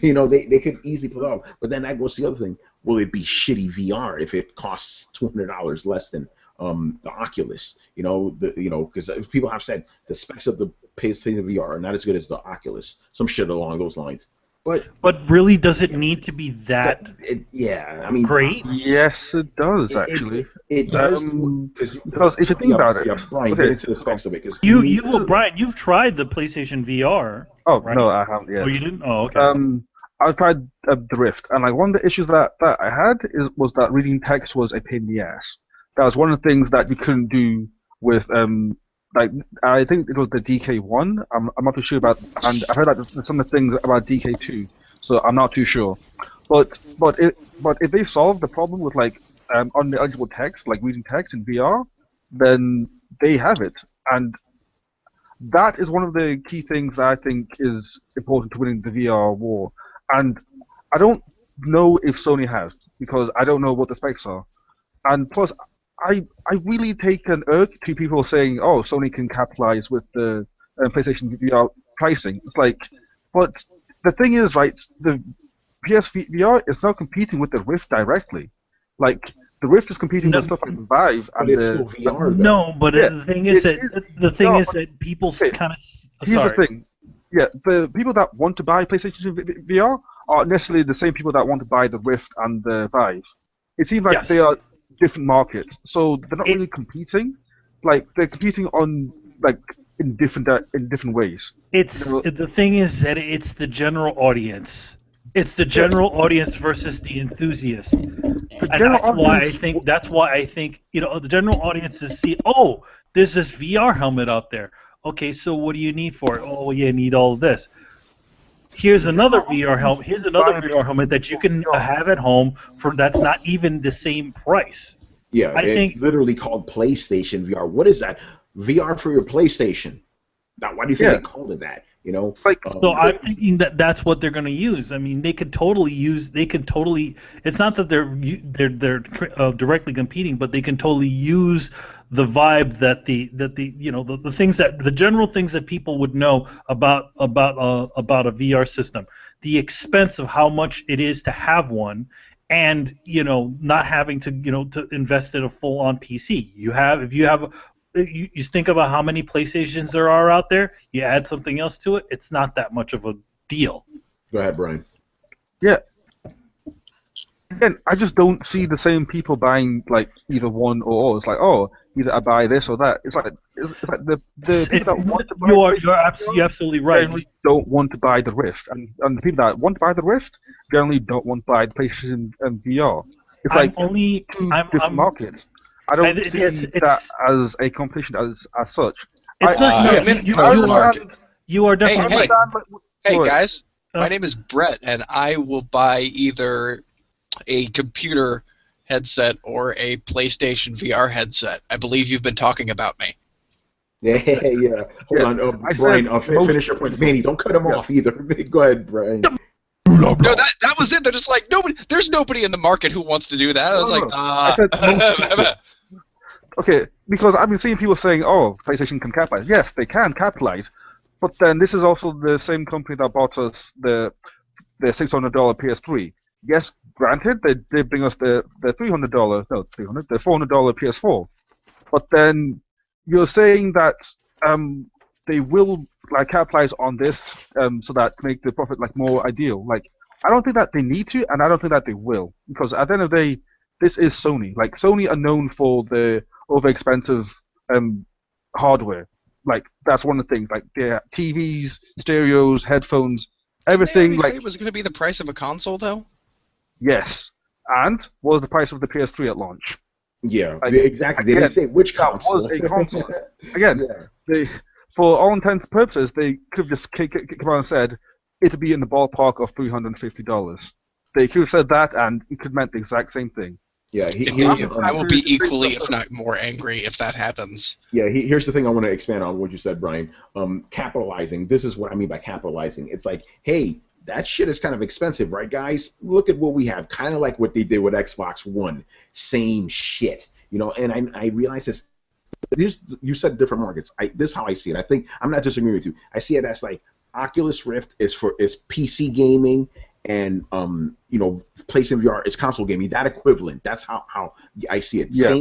Speaker 1: You know, they could easily pull it off. But then that goes to the other thing. Will it be shitty VR if it costs $200 less than the Oculus? You know, because people have said the specs of the PlayStation VR are not as good as the Oculus. Some shit along those lines. But
Speaker 2: really, does it need to be that?
Speaker 1: Yeah, I mean,
Speaker 2: great.
Speaker 3: Yes, it does actually.
Speaker 1: It does
Speaker 3: because if you think about it,
Speaker 1: Brian,
Speaker 3: okay.
Speaker 1: get into the specs of it.
Speaker 2: Brian, you've tried the PlayStation VR.
Speaker 3: Oh
Speaker 2: right?
Speaker 3: no, I haven't yet.
Speaker 2: Oh, you didn't? Oh, okay.
Speaker 3: I tried the Rift, and like one of the issues that I had was that reading text was a pain in the ass. That was one of the things that you couldn't do with like I think it was the DK1. I'm not too sure about, and I heard that there's some of the things about DK2, so I'm not too sure. But if they solve the problem with like uneligible text, like reading text in VR, then they have it, and that is one of the key things that I think is important to winning the VR war. And I don't know if Sony has, because I don't know what the specs are. And plus, I really take an irk to people saying, oh, Sony can capitalize with the PlayStation VR pricing. It's like, but the thing is, right, the PSVR is not competing with the Rift directly. Like, the Rift is competing with stuff like the Vive and
Speaker 1: the VR.
Speaker 2: No, but the thing is that people kind of.
Speaker 3: Here's the thing. Yeah, the people that want to buy PlayStation VR aren't necessarily the same people that want to buy the Rift and the Vive. It seems like they are different markets, so they're not really competing. Like they're competing on like in different ways.
Speaker 2: The thing is that it's the general audience. It's the general audience versus the enthusiast, and that's why I think you know the general audience is there's this VR helmet out there. Okay, so what do you need for it? Oh, you need all of this. Here's another VR helmet. Here's another VR helmet that you can have at home for that's not even the same price.
Speaker 1: Yeah, it's literally called PlayStation VR. What is that? VR for your PlayStation. Now, why do you think they called it that? You know,
Speaker 3: it's like,
Speaker 2: so I'm thinking that that's what they're going to use. I mean, they could totally use. They can totally. It's not that they're directly competing, but they can totally use the vibe that the the things that the general things that people would know about a VR system, the expense of how much it is to have one, and not having to to invest in a full-on PC. You think about how many PlayStations there are out there, you add something else to it, it's not that much of a deal.
Speaker 1: Go ahead, Brian.
Speaker 3: Yeah. again, I just don't see the same people buying like either one or all. It's like, oh, either I buy this or that. It's like the people that want to buy
Speaker 2: You're absolutely right.
Speaker 3: generally don't want to buy the Rift, and the people that want to buy the Rift generally don't want to buy the PlayStation and VR. It's like two different markets. I don't see that as a competition as such.
Speaker 2: It's you are definitely right.
Speaker 5: Hey guys, my name is Brett, and I will buy either a computer headset or a PlayStation VR headset. I believe you've been talking about me.
Speaker 1: Yeah. Hold on, Brian. Finish your point, Manny. Don't cut him off either. Go ahead, Brian.
Speaker 5: No, that was it. They're just like there's nobody in the market who wants to do that. I was like,
Speaker 3: okay, because I've been seeing people saying, "Oh, PlayStation can capitalize." Yes, they can capitalize, but then this is also the same company that bought us the $600 PS3. Yes, granted, they did bring us the $400 PS4. But then you're saying that they will like capitalize on this so that to make the profit like more ideal. Like, I don't think that they need to, and I don't think that they will, because at the end of the day, this is Sony. Like, Sony are known for the over expensive hardware. Like, that's one of the things. Like, their TVs, stereos, headphones, everything.
Speaker 5: Didn't they
Speaker 3: like,
Speaker 5: say it was going to be the price of a console, though?
Speaker 3: Yes. And what was the price of the PS3 at launch?
Speaker 1: Yeah, like, exactly. They didn't say which console.
Speaker 3: That was a console. Again, for all intents and purposes, they could have just come out and said it'd be in the ballpark of $350. They could have said that, and it could have meant the exact same thing.
Speaker 1: Yeah,
Speaker 5: I will be equally, if not more, angry if that happens.
Speaker 1: Yeah, here's the thing I want to expand on what you said, Brian. Capitalizing. This is what I mean by capitalizing. It's like, hey, that shit is kind of expensive, right, guys? Look at what we have. Kind of like what they did with Xbox One. Same shit. And I realize this. You said different markets. This is how I see it. I think I'm not disagreeing with you. I see it as like Oculus Rift is PC gaming, and PlayStation VR is console gaming. That equivalent. That's how I see it.
Speaker 3: Yeah.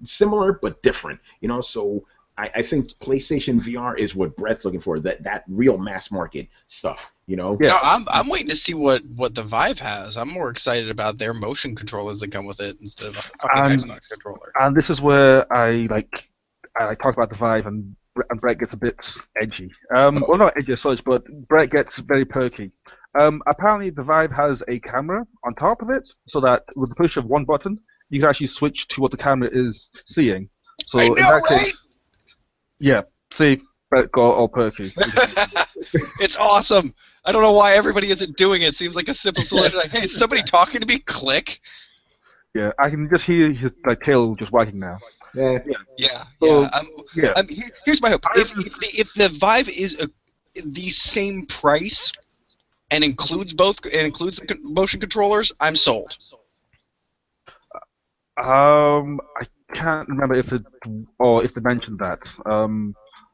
Speaker 1: Similar but different. So I think PlayStation VR is what Brett's looking for. That real mass market stuff.
Speaker 3: Yeah.
Speaker 5: No, I'm waiting to see what the Vive has. I'm more excited about their motion controllers that come with it instead of a fucking Xbox controller.
Speaker 3: And this is where I talk about the Vive, and Brett gets a bit edgy. Well, not edgy as such, but Brett gets very perky. Apparently, the Vive has a camera on top of it, so that with the push of one button, you can actually switch to what the camera is seeing. So
Speaker 5: I know,
Speaker 3: in that
Speaker 5: right?
Speaker 3: case, yeah. See, Brett got all perky.
Speaker 5: It's awesome. I don't know why everybody isn't doing it. It seems like a simple solution. Like, hey, is somebody talking to me? Click.
Speaker 3: Yeah, I can just hear his tail just wagging now.
Speaker 1: Yeah.
Speaker 5: Here's my hope. If the Vive is the same price and includes the motion controllers, I'm sold.
Speaker 3: I can't remember if they mentioned that.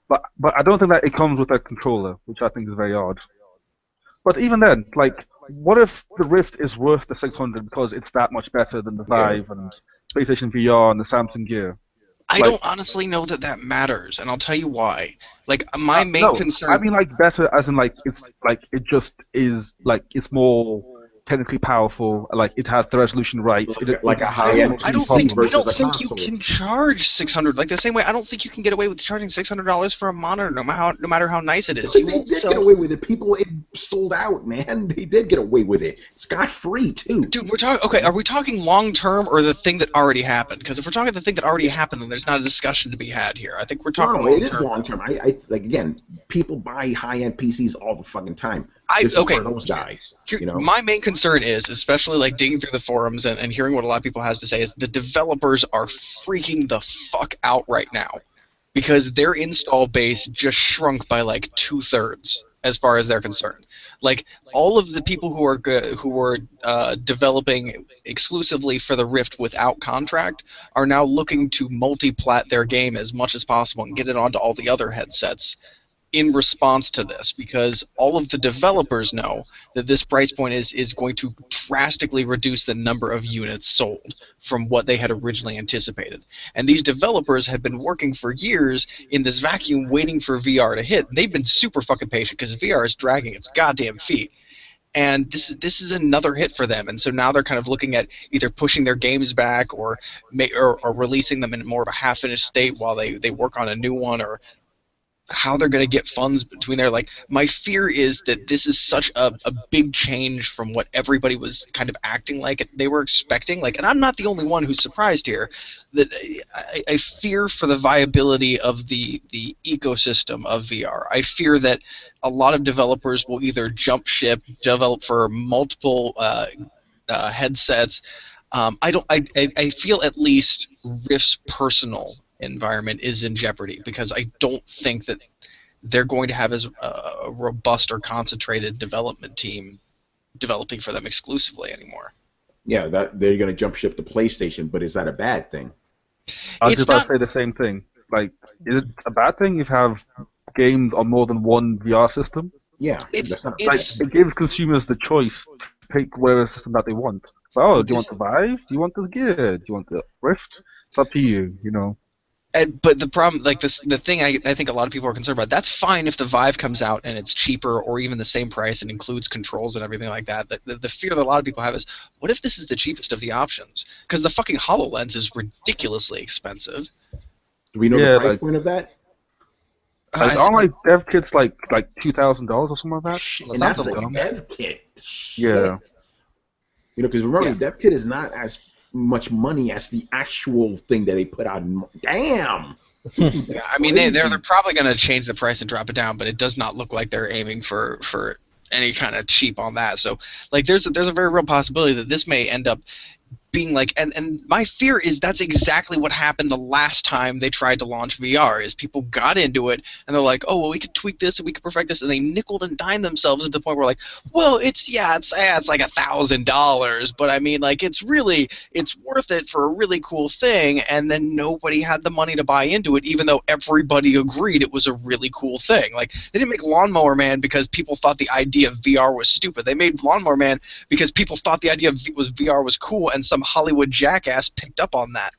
Speaker 3: But I don't think that it comes with a controller, which I think is very odd. But even then, like, what if the Rift is worth the $600 because it's that much better than the Vive and PlayStation VR and the Samsung Gear?
Speaker 5: I don't honestly know that matters, and I'll tell you why. Like, my main concern.
Speaker 3: I mean, like, better as in like it just is like it's more technically powerful. Like, it has the resolution right.
Speaker 1: Like a high-end
Speaker 5: I don't
Speaker 1: PC
Speaker 5: think
Speaker 1: versus
Speaker 5: you can charge $600 like the same way. I don't think you can get away with charging $600 for a monitor, no matter how nice it is.
Speaker 1: They did get away with it. It sold out, man. They did get away with it. Scot-free too.
Speaker 5: Dude, we're talking. Okay, are we talking long term or the thing that already happened? Because if we're talking the thing that already happened, then there's not a discussion to be had here. I think we're talking.
Speaker 1: No, it is long term. I like, again, people buy high-end PCs all the fucking time. This is for those guys.
Speaker 5: My main concern is, especially like digging through the forums and hearing what a lot of people has to say, is the developers are freaking the fuck out right now because their install base just shrunk by like 2/3 as far as they're concerned. Like, all of the people who were developing exclusively for the Rift without contract are now looking to multi-plat their game as much as possible and get it onto all the other headsets in response to this, because all of the developers know that this price point is going to drastically reduce the number of units sold from what they had originally anticipated. And these developers have been working for years in this vacuum waiting for VR to hit. They've been super fucking patient because VR is dragging its goddamn feet. And this is another hit for them, and so now they're kind of looking at either pushing their games back or releasing them in more of a half-finished state while they work on a new one, or how they're going to get funds between there. Like, my fear is that this is such a big change from what everybody was kind of acting like they were expecting. Like, and I'm not the only one who's surprised here. That I fear for the viability of the ecosystem of VR. I fear that a lot of developers will either jump ship, develop for multiple headsets. I feel at least Rift's personal environment is in jeopardy because I don't think that they're going to have as a robust or concentrated development team developing for them exclusively anymore.
Speaker 1: Yeah, that they're going to jump ship to PlayStation, but is that a bad thing?
Speaker 3: I was
Speaker 5: It's
Speaker 3: just about
Speaker 5: not-
Speaker 3: to say the same thing. Like, is it a bad thing if you have games on more than one VR system?
Speaker 1: Yeah,
Speaker 5: It's-
Speaker 1: that's not
Speaker 3: Like,
Speaker 5: it's-
Speaker 3: it gives consumers the choice to pick whatever system that they want. So, oh, do you want the Vive? Do you want this gear? Do you want the Rift? It's up to you, you know.
Speaker 5: But the problem, like the thing I think a lot of people are concerned about, that's fine if the Vive comes out and it's cheaper or even the same price and includes controls and everything like that. The fear that a lot of people have is, what if this is the cheapest of the options? Because the fucking HoloLens is ridiculously expensive.
Speaker 1: Do we know
Speaker 3: Yeah,
Speaker 1: the price
Speaker 3: like-
Speaker 1: point of that?
Speaker 3: Like,
Speaker 5: I-
Speaker 3: aren't like dev kits like $2,000 or something like that?
Speaker 1: And that's
Speaker 3: sounds
Speaker 1: the
Speaker 3: dumb.
Speaker 1: dev kit. Shit.
Speaker 3: Yeah.
Speaker 1: You know, because remember,
Speaker 5: Yeah.
Speaker 1: the dev kit is not as much money as the actual thing that they put out. Damn.
Speaker 5: Yeah, I mean, they're
Speaker 1: crazy.
Speaker 5: probably going to change the price and drop it down, but it does not look like they're aiming for any kind of cheap on that. So, like, there's a very real possibility that this may end up being like, and my fear is that's exactly what happened the last time they tried to launch VR. Is people got into it and they're like, oh well, we could tweak this and we could perfect this, and they nickeled and dimed themselves to the point where like, well, it's like $1,000, but I mean, like, it's worth it for a really cool thing, and then nobody had the money to buy into it, even though everybody agreed it was a really cool thing. Like, they didn't make Lawnmower Man because people thought the idea of VR was stupid. They made Lawnmower Man because people thought the idea of VR was cool, and some Hollywood jackass picked up on that.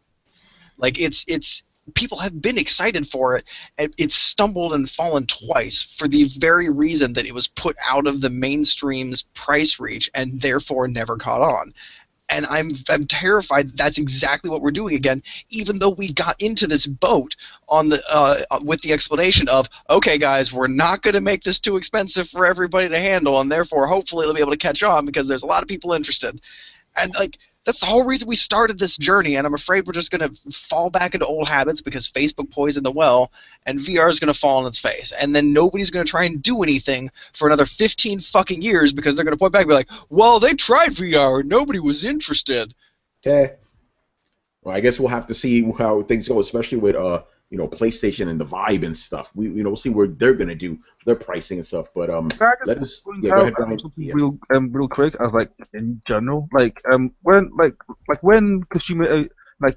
Speaker 5: Like, it's people have been excited for it, and it's stumbled and fallen twice for the very reason that it was put out of the mainstream's price reach and therefore never caught on. And I'm terrified that's exactly what we're doing again, even though we got into this boat on the with the explanation of, okay guys, we're not going to make this too expensive for everybody to handle, and therefore hopefully they'll be able to catch on because there's a lot of people interested. And like, that's the whole reason we started this journey, and I'm afraid we're just going to fall back into old habits because Facebook poisoned the well, and VR is going to fall on its face. And then nobody's going to try and do anything for another 15 fucking years because they're going to point back and be like, well, they tried VR and nobody was interested.
Speaker 1: Okay. Well, I guess we'll have to see how things go, especially with PlayStation and the Vibe and stuff. We'll see where they're gonna do their pricing and stuff. But
Speaker 3: Can I just
Speaker 1: let us
Speaker 3: point
Speaker 1: go
Speaker 3: out
Speaker 1: ahead, Brian.
Speaker 3: something
Speaker 1: Yeah.
Speaker 3: real quick, as like in general, when consumer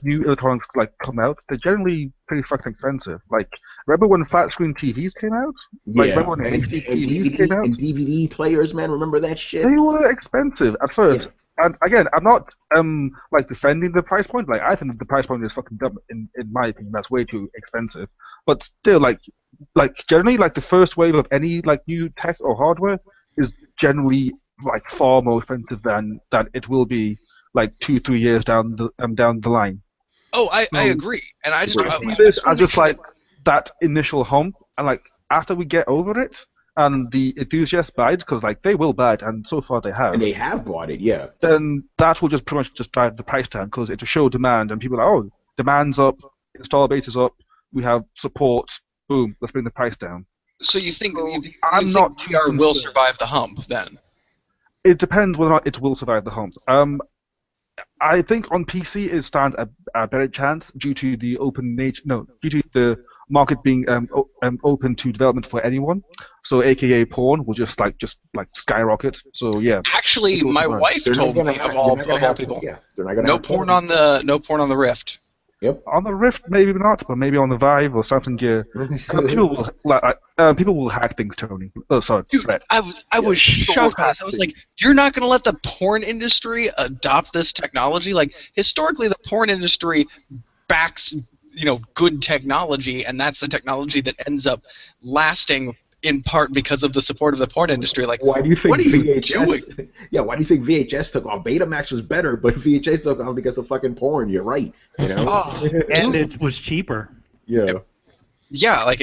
Speaker 3: new electronics come out, they're generally pretty fucking expensive. Like, remember when flat screen TVs came out? Like,
Speaker 1: Yeah,
Speaker 3: remember when
Speaker 1: and
Speaker 3: HD TVs came out?
Speaker 1: and DVD players, man. Remember that shit?
Speaker 3: They were expensive at first.
Speaker 1: Yeah.
Speaker 3: And again, I'm not defending the price point. Like, I think the price point is fucking dumb. In my opinion, that's way too expensive. But still, like generally, like the first wave of any new tech or hardware is generally far more expensive than it will be 2-3 years down the line.
Speaker 5: Oh, I agree. And I just
Speaker 1: I
Speaker 3: I see this as just that initial hump, and after we get over it, and the enthusiasts buy it, because they will buy it, and so far they have.
Speaker 1: And they have bought it, yeah.
Speaker 3: Then that will just pretty much just drive the price down, because it'll show demand, and people are like, oh, demand's up, install base is up, we have support, boom, let's bring the price down.
Speaker 5: So you think
Speaker 3: I'm not too
Speaker 5: VR will
Speaker 3: concerned.
Speaker 5: survive the hump then?
Speaker 3: It depends whether or not it will survive the hump. I think on PC it stands a better chance due to the open nature. No, due to the market being open to development for anyone. So, AKA porn will just skyrocket. So yeah.
Speaker 5: Actually,
Speaker 3: It will
Speaker 5: my
Speaker 3: survive.
Speaker 5: wife
Speaker 1: They're not
Speaker 5: told
Speaker 1: gonna
Speaker 5: me
Speaker 1: have-
Speaker 5: of all
Speaker 1: they're not gonna have-
Speaker 5: people,
Speaker 1: Yeah, they're not gonna
Speaker 5: no
Speaker 1: have
Speaker 5: porn on the Rift.
Speaker 1: Yep.
Speaker 3: On the Rift, maybe not, but maybe on the Vive or something. Yeah. People will hack things, Tony. Oh, sorry.
Speaker 5: Dude,
Speaker 3: Brett.
Speaker 5: I was shocked by this. I was like, you're not going to let the porn industry adopt this technology? Like, historically, the porn industry backs, good technology, and that's the technology that ends up lasting in part because of the support of the porn industry. Like,
Speaker 1: why do you think
Speaker 5: what are you
Speaker 1: VHS?
Speaker 5: doing?
Speaker 1: Yeah, why do you think VHS took off? Betamax was better, but VHS took off because of fucking porn. You're right. You know.
Speaker 5: Oh,
Speaker 2: And
Speaker 5: dude.
Speaker 2: it was cheaper.
Speaker 1: Yeah.
Speaker 5: Yeah, like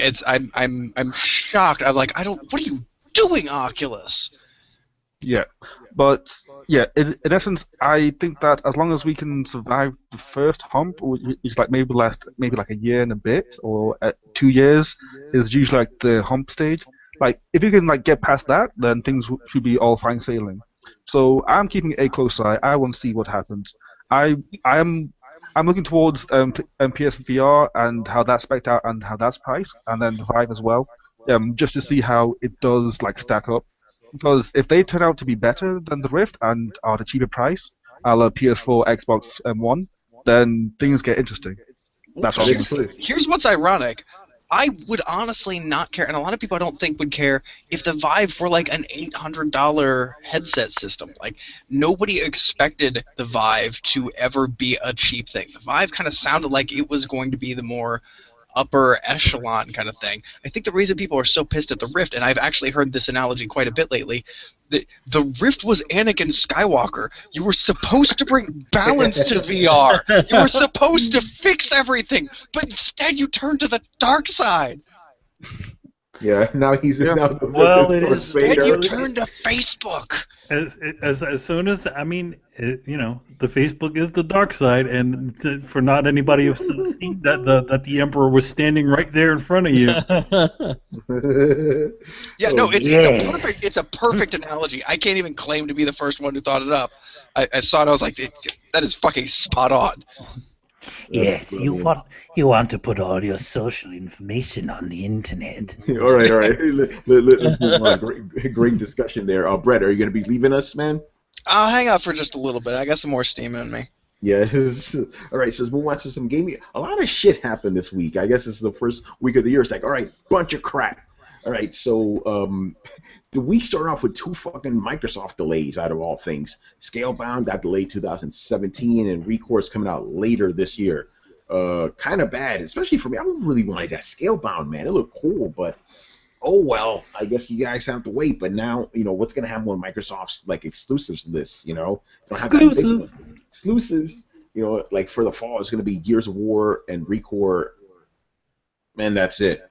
Speaker 5: I'm shocked. I'm like, I don't. What are you doing, Oculus?
Speaker 3: Yeah, but yeah, in essence, I think that as long as we can survive the first hump, which is like maybe like a year and a bit, or 2 years, is usually like the hump stage. Like if you can like get past that, then things should be all fine sailing. So I'm keeping a close eye. I want to see what happens. I I'm I'm looking towards PSVR and how that's spec'd out and how that's priced, and then the Vive as well, just to see how it does like stack up. Because if they turn out to be better than the Rift and are at a cheaper price, a la PS4, Xbox One, then things get interesting. That's what I'm
Speaker 1: That is
Speaker 3: gonna
Speaker 1: true.
Speaker 3: say.
Speaker 5: Here's what's ironic. I would honestly not care, and a lot of people I don't think would care if the Vive were like an $800 headset system. Like, nobody expected the Vive to ever be a cheap thing. The Vive kind of sounded like it was going to be the more upper echelon kind of thing. I think the reason people are so pissed at the Rift, and I've actually heard this analogy quite a bit lately, the Rift was Anakin Skywalker. You were supposed to bring balance to VR. You were supposed to fix everything, but instead you turned to the dark side.
Speaker 1: Yeah. Now he's
Speaker 3: Yeah.
Speaker 1: now the
Speaker 2: Well, it
Speaker 1: Darth
Speaker 2: is-
Speaker 5: Instead you
Speaker 1: Vader.
Speaker 5: turned to Facebook.
Speaker 2: As soon as the Facebook is the dark side, and for not anybody who's seen that the Emperor was standing right there in front of you.
Speaker 5: Yeah,
Speaker 1: Oh,
Speaker 5: no, it's
Speaker 1: yes.
Speaker 5: it's a perfect analogy. I can't even claim to be the first one who thought it up. I saw it, I was like, that is fucking spot on.
Speaker 6: Yes,
Speaker 1: brilliant.
Speaker 6: you want to put all your social information on the internet.
Speaker 1: All right, all right. Let's move on. Great discussion there. Brett, are you going to be leaving us, man?
Speaker 5: I'll hang out for just a little bit. I got some more steam in me.
Speaker 1: Yes. All right, so let's move on to some gaming. A lot of shit happened this week. I guess it's the first week of the year. It's like, all right, bunch of crap. All right, so the week started off with two fucking Microsoft delays out of all things. Scalebound got delayed 2017, and Recourse coming out later this year. Kind of bad, especially for me. I don't really want that Scalebound, man. It looked cool, but oh well. I guess you guys have to wait. But now, what's gonna happen with Microsoft's like exclusives list? They don't have that big one. Exclusives. Like for the fall, it's gonna be Gears of War and Recore. Man, that's it.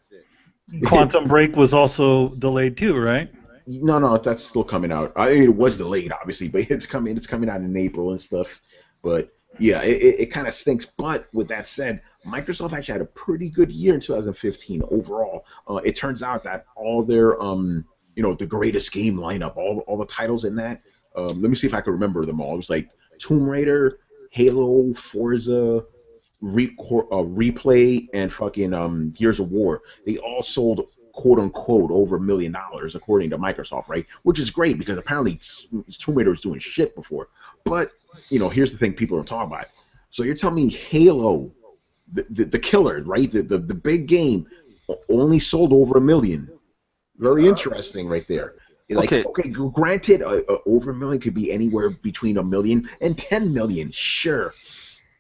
Speaker 2: Quantum Break was also delayed too, right?
Speaker 1: No, that's still coming out. I mean, it was delayed, obviously, but it's coming. It's coming out in April and stuff. But yeah, it kind of stinks. But with that said, Microsoft actually had a pretty good year in 2015 overall. It turns out that all their the greatest game lineup, all the titles in that. Let me see if I can remember them all. It was like Tomb Raider, Halo, Forza, Replay, and fucking Gears of War. They all sold quote unquote over $1 million according to Microsoft, right? Which is great because apparently Tomb Raider was doing shit before. But here's the thing people don't talk about. So you're telling me Halo, the killer, right? The big game, only sold over $1 million. Very interesting, right there. Like, okay, granted, over $1 million could be anywhere between $1 million and $10 million, sure.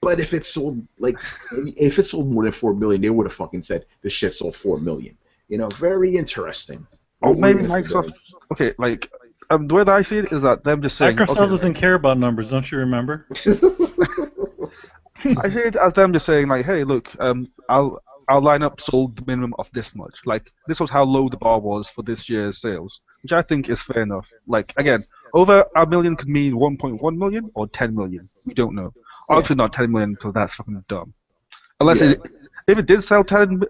Speaker 1: But if it sold more than 4 million, they would have fucking said the shit sold 4 million. Very interesting.
Speaker 3: Or maybe Microsoft. Okay, like the way that I see it is that them just saying.
Speaker 2: Microsoft doesn't care about numbers, don't you remember?
Speaker 3: I see it as them just saying like, hey, look, our lineup sold the minimum of this much. Like this was how low the bar was for this year's sales, which I think is fair enough. Like again, over $1 million could mean 1.1 million or 10 million. We don't know. Obviously not 10 million because that's fucking dumb. Unless if it did sell 10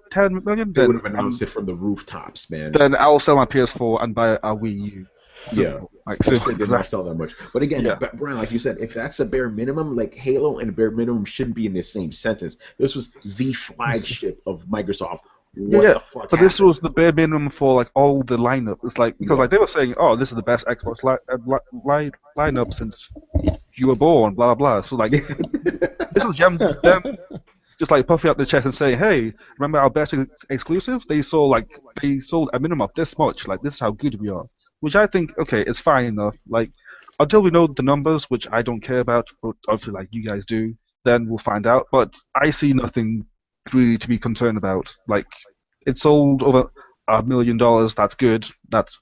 Speaker 3: million,
Speaker 1: they
Speaker 3: then
Speaker 1: would have announced it from the rooftops, man.
Speaker 3: Then I'll sell my PS4 and buy a Wii U.
Speaker 1: Yeah.
Speaker 3: Like, so
Speaker 1: It did not sell that much. But again, Brian, like you said, if that's a bare minimum, like Halo and bare minimum shouldn't be in the same sentence. This was the flagship of Microsoft. What the fuck
Speaker 3: but
Speaker 1: happened?
Speaker 3: this was the bare minimum for like all the lineup. It's like because like they were saying, oh, this is the best Xbox lineup since you were born, blah blah blah. So like this was them just like puffing out the chest and saying, hey, remember our best exclusives? They sold a minimum of this much. Like this is how good we are. Which I think, okay, is fine enough. Like, until we know the numbers, which I don't care about, but obviously, like you guys do, then we'll find out. But I see nothing really to be concerned about. Like, it sold over $1 million, that's good. That's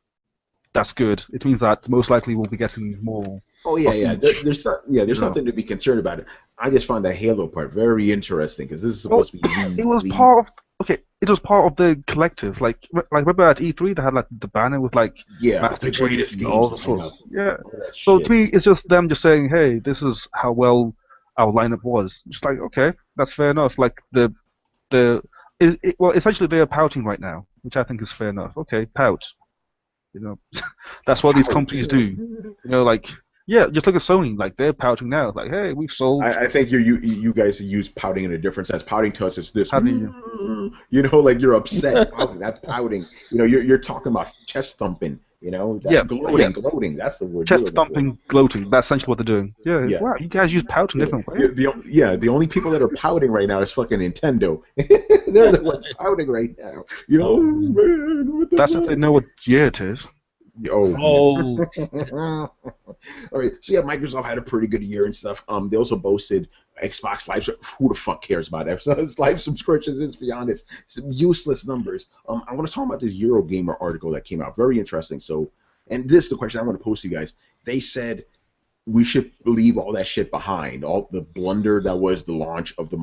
Speaker 3: good. It means that most likely we'll be getting more.
Speaker 1: Oh yeah, yeah. There's
Speaker 3: You know.
Speaker 1: nothing to be concerned about it. I just found that Halo part very interesting because this is
Speaker 3: Well,
Speaker 1: supposed to be
Speaker 3: it was
Speaker 1: the
Speaker 3: part of It was part of the collective. Like remember at E3 they had like the banner with like
Speaker 1: yeah
Speaker 3: Master
Speaker 1: the
Speaker 3: Chief
Speaker 1: greatest
Speaker 3: and all
Speaker 1: games
Speaker 3: the
Speaker 1: lineup,
Speaker 3: sorts. Yeah.
Speaker 1: all that
Speaker 3: So to
Speaker 1: shit.
Speaker 3: me, it's just them just saying, "Hey, this is how well our lineup was." Just like, okay, that's fair enough. Like well, essentially they are pouting right now, which I think is fair enough. Okay, pout. You know, that's what these
Speaker 1: Pout.
Speaker 3: companies do. You know, like yeah, just look at Sony. Like they're pouting now. Like, hey, we've sold.
Speaker 1: I think you guys use pouting in a different sense. Pouting to us is this,
Speaker 3: How do you?
Speaker 1: like you're upset. Pouting, that's pouting. You're talking about chest thumping.
Speaker 3: Yeah,
Speaker 1: That
Speaker 3: yeah.
Speaker 1: gloating. That's the word you're
Speaker 3: Chest
Speaker 1: looking for.
Speaker 3: thumping, gloating. That's essentially what they're doing. Yeah.
Speaker 1: Yeah.
Speaker 3: Wow, you guys use pout in
Speaker 1: Yeah,
Speaker 3: different ways.
Speaker 1: the only people that are pouting right now is fucking Nintendo. They're the ones pouting right now. Man, what the
Speaker 3: That's if
Speaker 1: fuck?
Speaker 3: they know what year it is.
Speaker 1: Oh.
Speaker 4: Oh,
Speaker 1: All right. So yeah, Microsoft had a pretty good year and stuff. They also boasted Xbox Live. Who the fuck cares about that? So it's live subscriptions. Let's be honest, some useless numbers. I want to talk about this Eurogamer article that came out. Very interesting. So, and this is the question I want to pose to you guys. They said we should leave all that shit behind. All the blunder that was the launch of the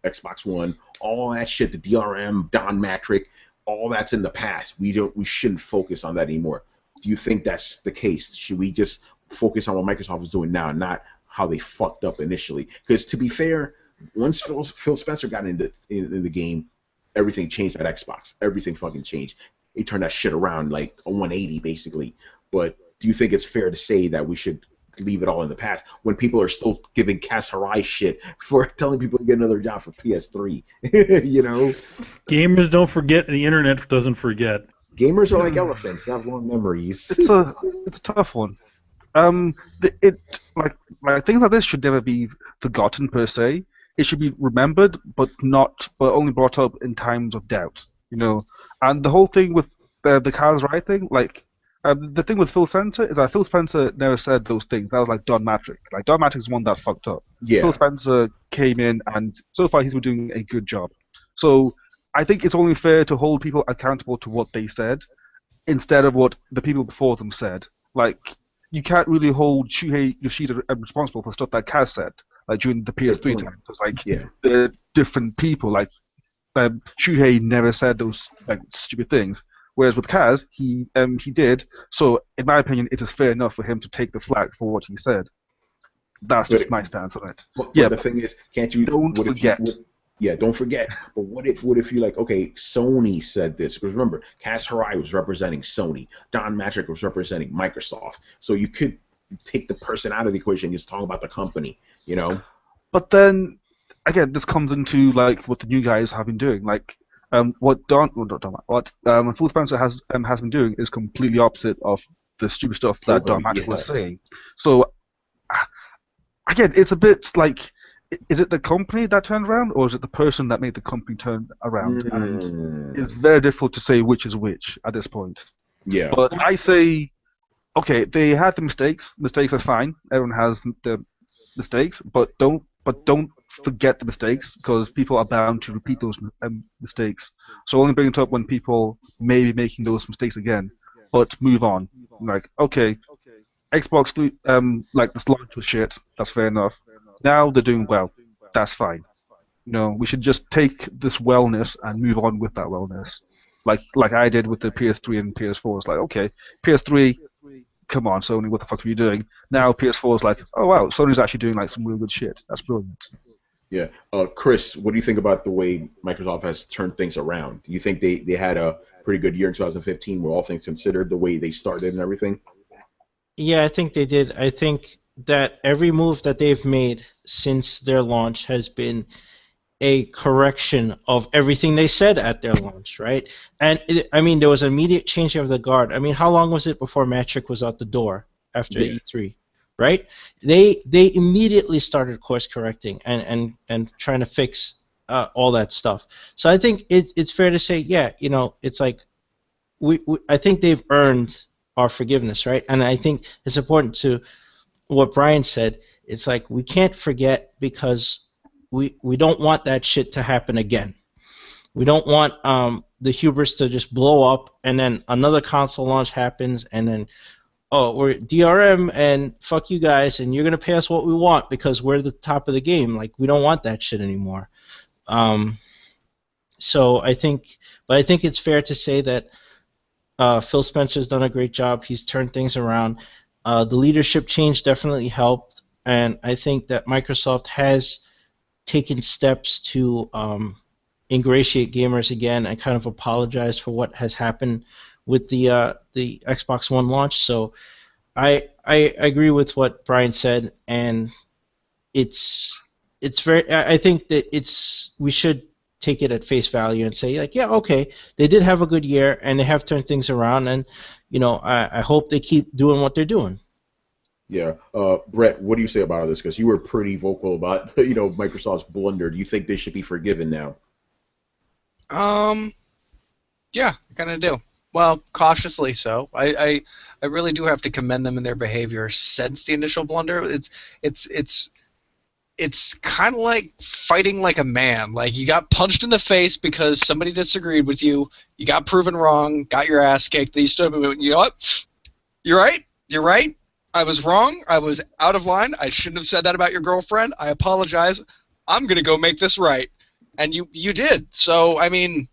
Speaker 1: Xbox One, all that shit, the DRM, Don Matrick, all that's in the past. We shouldn't focus on that anymore. Do you think that's the case? Should we just focus on what Microsoft is doing now, not how they fucked up initially? Because to be fair, once Phil Spencer got in the game, everything changed at Xbox. Everything fucking changed. He turned that shit around like a 180 basically. But do you think it's fair to say that we should leave it all in the past when people are still giving Kaz Hirai shit for telling people to get another job for PS3?
Speaker 2: Gamers don't forget. The internet doesn't forget.
Speaker 1: Gamers are like elephants; they have long memories.
Speaker 3: It's a tough one. Like things like this should never be forgotten per se. It should be remembered, but only brought up in times of doubt. And the whole thing with the Kaz Hirai thing, like the thing with Phil Spencer is that Phil Spencer never said those things. That was like Don Matrick. Like Don Matrick is one that fucked up.
Speaker 1: Yeah.
Speaker 3: Phil Spencer came in, and so far he's been doing a good job. So I think it's only fair to hold people accountable to what they said, instead of what the people before them said. Like you can't really hold Shuhei Yoshida responsible for stuff that Kaz said, like during the PS3 time, because they're different people. Like Shuhei never said those like stupid things. Whereas with Kaz, he did. So, in my opinion, it is fair enough for him to take the flak for what he said. That's just my stance on it.
Speaker 1: But the thing is, can't you?
Speaker 3: Don't forget.
Speaker 1: Don't forget. But what if you like? Okay, Sony said this because remember, Kaz Hirai was representing Sony. Don Matrick was representing Microsoft. So you could take the person out of the equation and just talk about the company.
Speaker 3: But then again, this comes into like what the new guys have been doing, like. What Phil Spencer has been doing is completely opposite of the stupid stuff that Don Matrick was saying. So again, it's a bit like, is it the company that turned around, or is it the person that made the company turn around? And it's very difficult to say which is which at this point.
Speaker 1: Yeah.
Speaker 3: But I say, okay, they had the mistakes. Mistakes are fine. Everyone has the mistakes, but don't forget the mistakes, because people are bound to repeat those mistakes. So only bring it up when people may be making those mistakes again, but move on. Like, okay, Xbox 3, like this launch was shit. That's fair enough. Now they're doing well. That's fine. We should just take this wellness and move on with that wellness. Like I did with the PS3 and PS4. It's like, okay, PS3, come on, Sony, what the fuck are you doing? Now PS4 is like, oh wow, Sony's actually doing like some real good shit. That's brilliant.
Speaker 1: Yeah. Chris, what do you think about the way Microsoft has turned things around? Do you think they had a pretty good year in 2015, where all things considered, the way they started and everything?
Speaker 4: yeah, I think they did. I think that every move that they've made since their launch has been a correction of everything they said at their launch, right? And there was an immediate change of the guard. How long was it before Matrick was out the door after E3, right? They immediately started course correcting and trying to fix all that stuff. So I think it's fair to say, it's like I think they've earned our forgiveness, right? And I think it's important to what Brian said. It's like we can't forget, because we don't want that shit to happen again. We don't want the hubris to just blow up, and then another console launch happens, and then we're DRM and fuck you guys, and you're gonna pay us what we want because we're the top of the game. Like, we don't want that shit anymore. So I think it's fair to say that Phil Spencer's done a great job. He's turned things around. The leadership change definitely helped, and I think that Microsoft has taken steps to ingratiate gamers again and kind of apologize for what has happened with the Xbox One launch. So I agree with what Brian said, and it's very. I think that we should take it at face value and say, like, yeah, okay, they did have a good year and they have turned things around, and I hope they keep doing what they're doing.
Speaker 1: Yeah, Brett, what do you say about all this? Because you were pretty vocal about Microsoft's blunder. Do you think they should be forgiven now?
Speaker 5: Yeah, I kind of do. Well, cautiously so. I really do have to commend them in their behavior since the initial blunder. It's kind of like fighting like a man. Like, you got punched in the face because somebody disagreed with you. You got proven wrong, got your ass kicked. Then you stood up and went, you know what? You're right. You're right. I was wrong. I was out of line. I shouldn't have said that about your girlfriend. I apologize. I'm going to go make this right. And you did. So, I mean,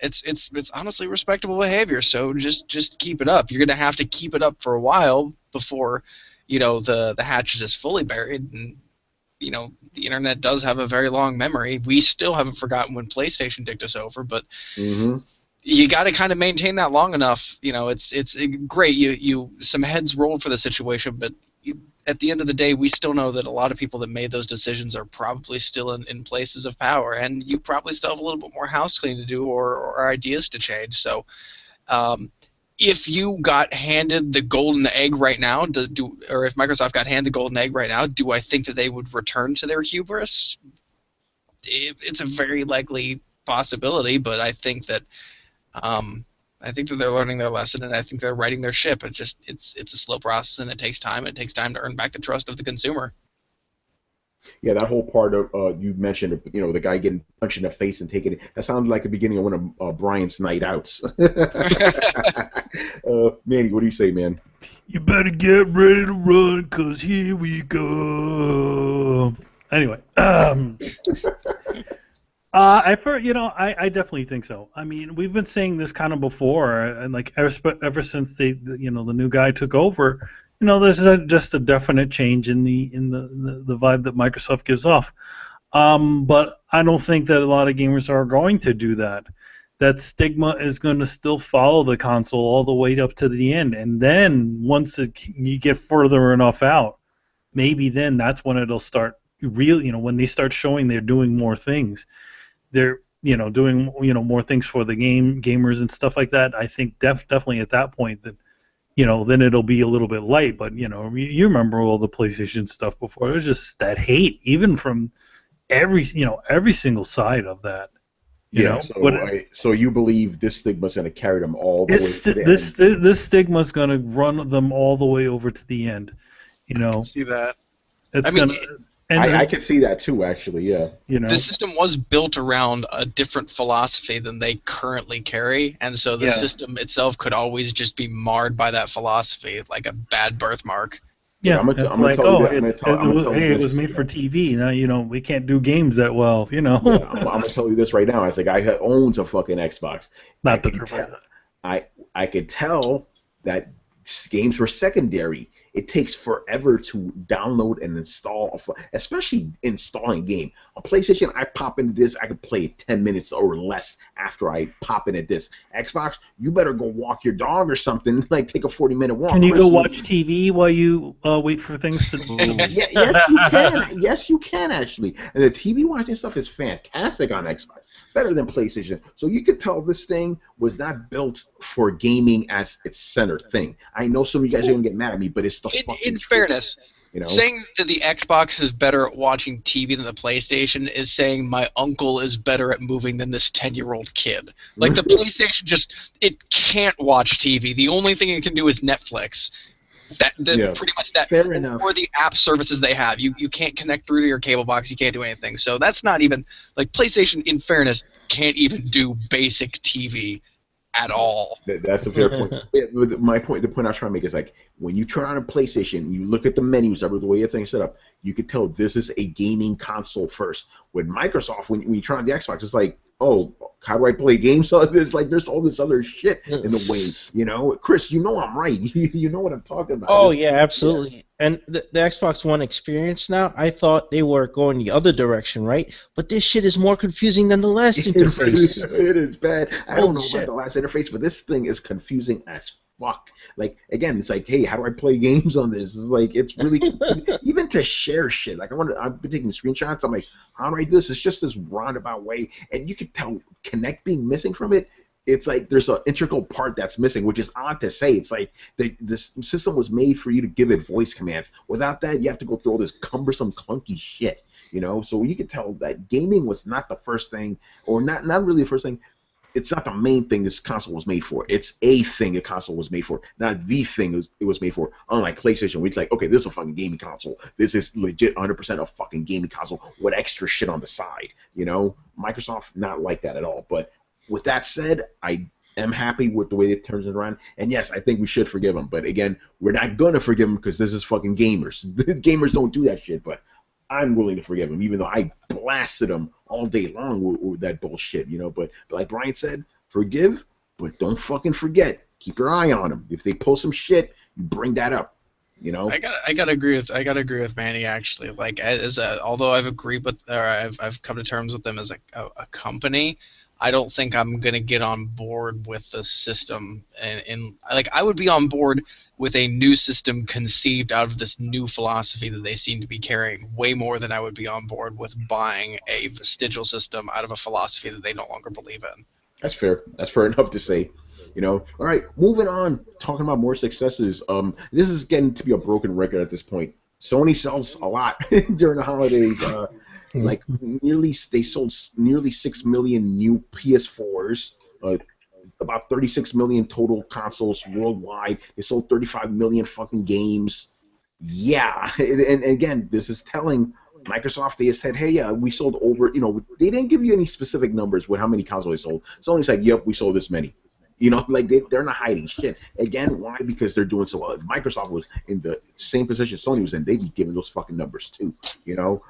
Speaker 5: it's honestly respectable behavior. So just keep it up. You're going to have to keep it up for a while before, the hatchet is fully buried. And the internet does have a very long memory. We still haven't forgotten when PlayStation dicked us over, but you got to kind of maintain that long enough. It's great. You some heads rolled for the situation, but at the end of the day, we still know that a lot of people that made those decisions are probably still in places of power, and you probably still have a little bit more house cleaning to do or ideas to change. So, if you got handed the golden egg right now, or if Microsoft got handed the golden egg right now, do I think that they would return to their hubris? It's a very likely possibility, but I think that they're learning their lesson, and I think they're righting their ship. It's a slow process, and it takes time. It takes time to earn back the trust of the consumer.
Speaker 1: Yeah, that whole part of you mentioned, the guy getting punched in the face and taking it. That sounds like the beginning of one of Brian's night outs. Manny, what do you say, man?
Speaker 2: You better get ready to run, 'cause here we go. Anyway, I definitely think so. I mean, we've been saying this kind of before, and like ever since the new guy took over. There's just a definite change in the vibe that Microsoft gives off. But I don't think that a lot of gamers are going to do that. That stigma is going to still follow the console all the way up to the end. And then once you get further enough out, maybe then that's when it'll start when they start showing they're doing more things. They're doing more things for the gamers and stuff like that. I think definitely at that point that then it'll be a little bit light. But you remember all the PlayStation stuff before. It was just that hate, even from every single side of that.
Speaker 1: So you believe this stigma's going to carry them all the way to the end?
Speaker 2: This stigma's going to run them all the way over to the end.
Speaker 5: I can see that.
Speaker 1: I can see that too, actually. Yeah.
Speaker 5: The system was built around a different philosophy than they currently carry, and so the system itself could always just be marred by that philosophy, like a bad birthmark.
Speaker 2: Yeah, it was made for TV. Now we can't do games that well.
Speaker 1: I'm gonna tell you this right now. As a guy who owns a fucking Xbox, I could tell that games were secondary. It takes forever to download and install, especially installing a game. On PlayStation, I pop into this, I could play it 10 minutes or less after I pop into this. Xbox, you better go walk your dog or something, like take a 40-minute walk.
Speaker 2: Can you go watch TV while you wait for things to
Speaker 1: Yes, you can. Yes, you can, actually. And the TV watching stuff is fantastic on Xbox. Better than PlayStation. So you could tell this thing was not built for gaming as its center thing. I know some of you guys are going to get mad at me, but it's the fucking
Speaker 5: in fairness, saying that the Xbox is better at watching TV than the PlayStation is saying my uncle is better at moving than this 10-year-old kid. Like, the PlayStation it can't watch TV. The only thing it can do is Netflix. Pretty much that.
Speaker 1: Fair enough.
Speaker 5: Or the app services they have. You can't connect through to your cable box. You can't do anything. So that's not even, like, PlayStation, in fairness, can't even do basic TV at all.
Speaker 1: That's a fair point. The point I was trying to make is like when you turn on a PlayStation, you look at the menus, the way everything's set up, you could tell this is a gaming console first. With Microsoft, when you turn on the Xbox, it's like, oh, how do I play games? So it's like there's all this other shit in the way, you know. Chris, you know I'm right. You know what I'm talking about.
Speaker 4: Oh yeah, absolutely. Yeah. And the Xbox One experience now, I thought they were going the other direction, right? But this shit is more confusing than the last interface.
Speaker 1: It is bad. I don't know about the last interface, but this thing is confusing as fuck. Like, again, it's like, hey, how do I play games on this? It's like, it's really even to share shit. Like, I've been taking screenshots. I'm like, how do I do this? It's just this roundabout way, and you can tell Kinect being missing from it. It's like there's an integral part that's missing, which is odd to say. It's like this system was made for you to give it voice commands. Without that, you have to go through all this cumbersome, clunky shit, you know? So you can tell that gaming was not the first thing, or not really the first thing. It's not the main thing this console was made for. It's a thing the console was made for, not the thing it was made for. Unlike PlayStation, where it's like, okay, this is a fucking gaming console. This is legit 100% a fucking gaming console with extra shit on the side, you know? Microsoft, not like that at all. But with that said, I am happy with the way it turns it around. And yes, I think we should forgive them. But again, we're not going to forgive them because this is fucking gamers. Gamers don't do that shit, but I'm willing to forgive them, even though I blasted them all day long with that bullshit, you know. But like Brian said, forgive, but don't fucking forget. Keep your eye on them. If they post some shit, you bring that up, you know.
Speaker 5: I gotta agree with Manny, actually. Like, although I've agreed with, or I've come to terms with them as a company, I don't think I'm gonna get on board with the system, and like, I would be on board with a new system conceived out of this new philosophy that they seem to be carrying way more than I would be on board with buying a vestigial system out of a philosophy that they no longer believe in.
Speaker 1: That's fair. That's fair enough to say. You know. All right, moving on. Talking about more successes. This is getting to be a broken record at this point. Sony sells a lot during the holidays. Like they sold nearly 6 million new PS4s, about 36 million total consoles worldwide. They sold 35 million fucking games. Yeah, and again, this is telling Microsoft. They said, hey, yeah, we sold over. You know, they didn't give you any specific numbers with how many consoles they sold. Sony's like, yep, we sold this many. You know, like they're not hiding shit. Again, why? Because they're doing so well. If Microsoft was in the same position Sony was in, they'd be giving those fucking numbers too. You know,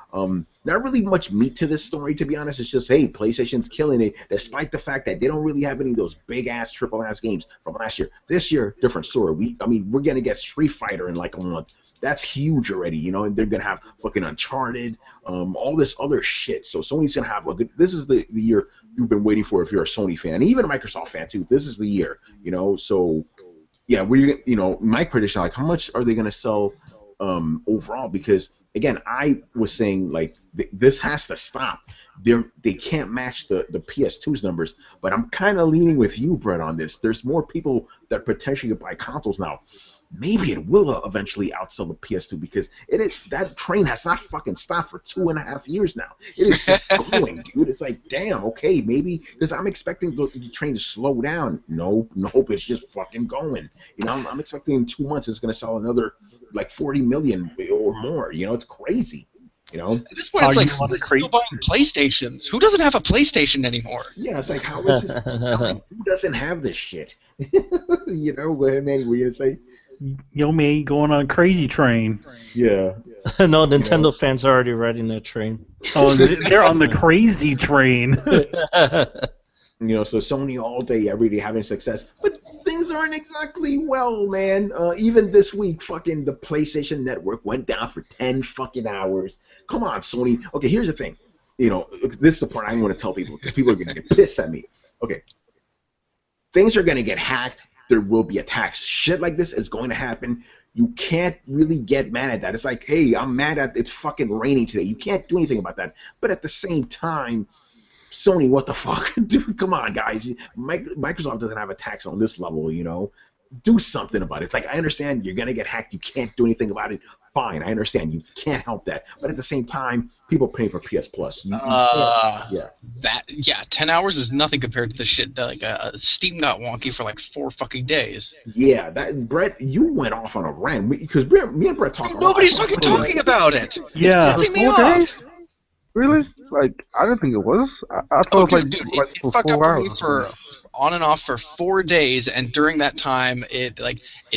Speaker 1: not really much meat to this story, to be honest. It's just, hey, PlayStation's killing it, despite the fact that they don't really have any of those big ass triple ass games from last year. This year, different story. We're gonna get Street Fighter in like a month. That's huge already, you know, and they're gonna have fucking Uncharted, all this other shit. So Sony's gonna have a good. This is the year you've been waiting for if you're a Sony fan, and even a Microsoft fan too. This is the year, you know. So yeah, my prediction, like, how much are they gonna sell overall? Because again, I was saying like this has to stop. They can't match the PS2's numbers, but I'm kind of leaning with you, Brett, on this. There's more people that potentially buy consoles now. Maybe it will eventually outsell the PS2 because that train has not fucking stopped for 2.5 years now. It is just going, dude. It's like, damn, okay, maybe, because I'm expecting the train to slow down. Nope, it's just fucking going. You know, I'm expecting in 2 months it's going to sell another like 40 million or more. You know, it's crazy. You know,
Speaker 5: at this point, it's like, who's still buying PlayStations? Who doesn't have a PlayStation anymore?
Speaker 1: Yeah, it's like, how is this? Who doesn't have this shit? You know, go ahead, Manny. What are you gonna say?
Speaker 2: Yo, me going on crazy train.
Speaker 1: Yeah.
Speaker 4: No, Nintendo fans are already riding that train.
Speaker 2: Oh, they're on the crazy train.
Speaker 1: You know, so Sony all day, every day having success, but things aren't exactly well, man. Even this week, fucking the PlayStation Network went down for 10 fucking hours. Come on, Sony. Okay, here's the thing. You know, this is the part I want to tell people because people are gonna get pissed at me. Okay, things are gonna get hacked. There will be attacks. Shit like this is going to happen. You can't really get mad at that. It's like, hey, I'm mad at it's fucking raining today. You can't do anything about that. But at the same time, Sony, what the fuck? Dude, come on, guys. Microsoft doesn't have attacks on this level, you know. Do something about it. It's like, I understand you're going to get hacked. You can't do anything about it. Fine, I understand. You can't help that. But at the same time, people pay for PS Plus.
Speaker 5: Yeah. 10 hours is nothing compared to the shit that, like, Steam got wonky for like 4 fucking days.
Speaker 1: Yeah, Brett, you went off on a rant because me and Brett talked.
Speaker 5: Nobody's fucking talking about it.
Speaker 2: Yeah.
Speaker 5: It's pissing me off.
Speaker 3: Really? Like, I don't think it was. I thought
Speaker 5: Oh,
Speaker 3: it was
Speaker 5: dude,
Speaker 3: like
Speaker 5: it
Speaker 3: for
Speaker 5: fucked up
Speaker 3: 4
Speaker 5: for
Speaker 3: hours
Speaker 5: me
Speaker 3: or
Speaker 5: for
Speaker 3: something.
Speaker 5: on and off for 4 days, and during that time, it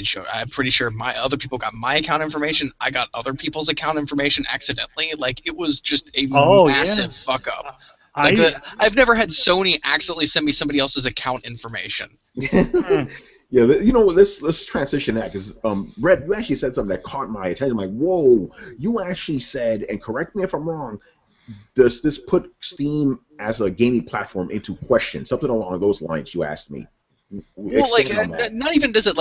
Speaker 5: showed. I'm pretty sure my other people got my account information. I got other people's account information accidentally. Like it was just a
Speaker 2: Oh yeah.
Speaker 5: massive fuck up. Like
Speaker 2: I
Speaker 5: I've never had Sony accidentally send me somebody else's account information.
Speaker 2: hmm.
Speaker 1: Yeah, you know what? Let's transition that because Red, you actually said something that caught my attention. I'm like, whoa! You actually said, and correct me if I'm wrong. Does this put Steam as a gaming platform into question? Something along those lines. You asked me.
Speaker 5: Well, like
Speaker 1: Expand on that.
Speaker 5: not even does it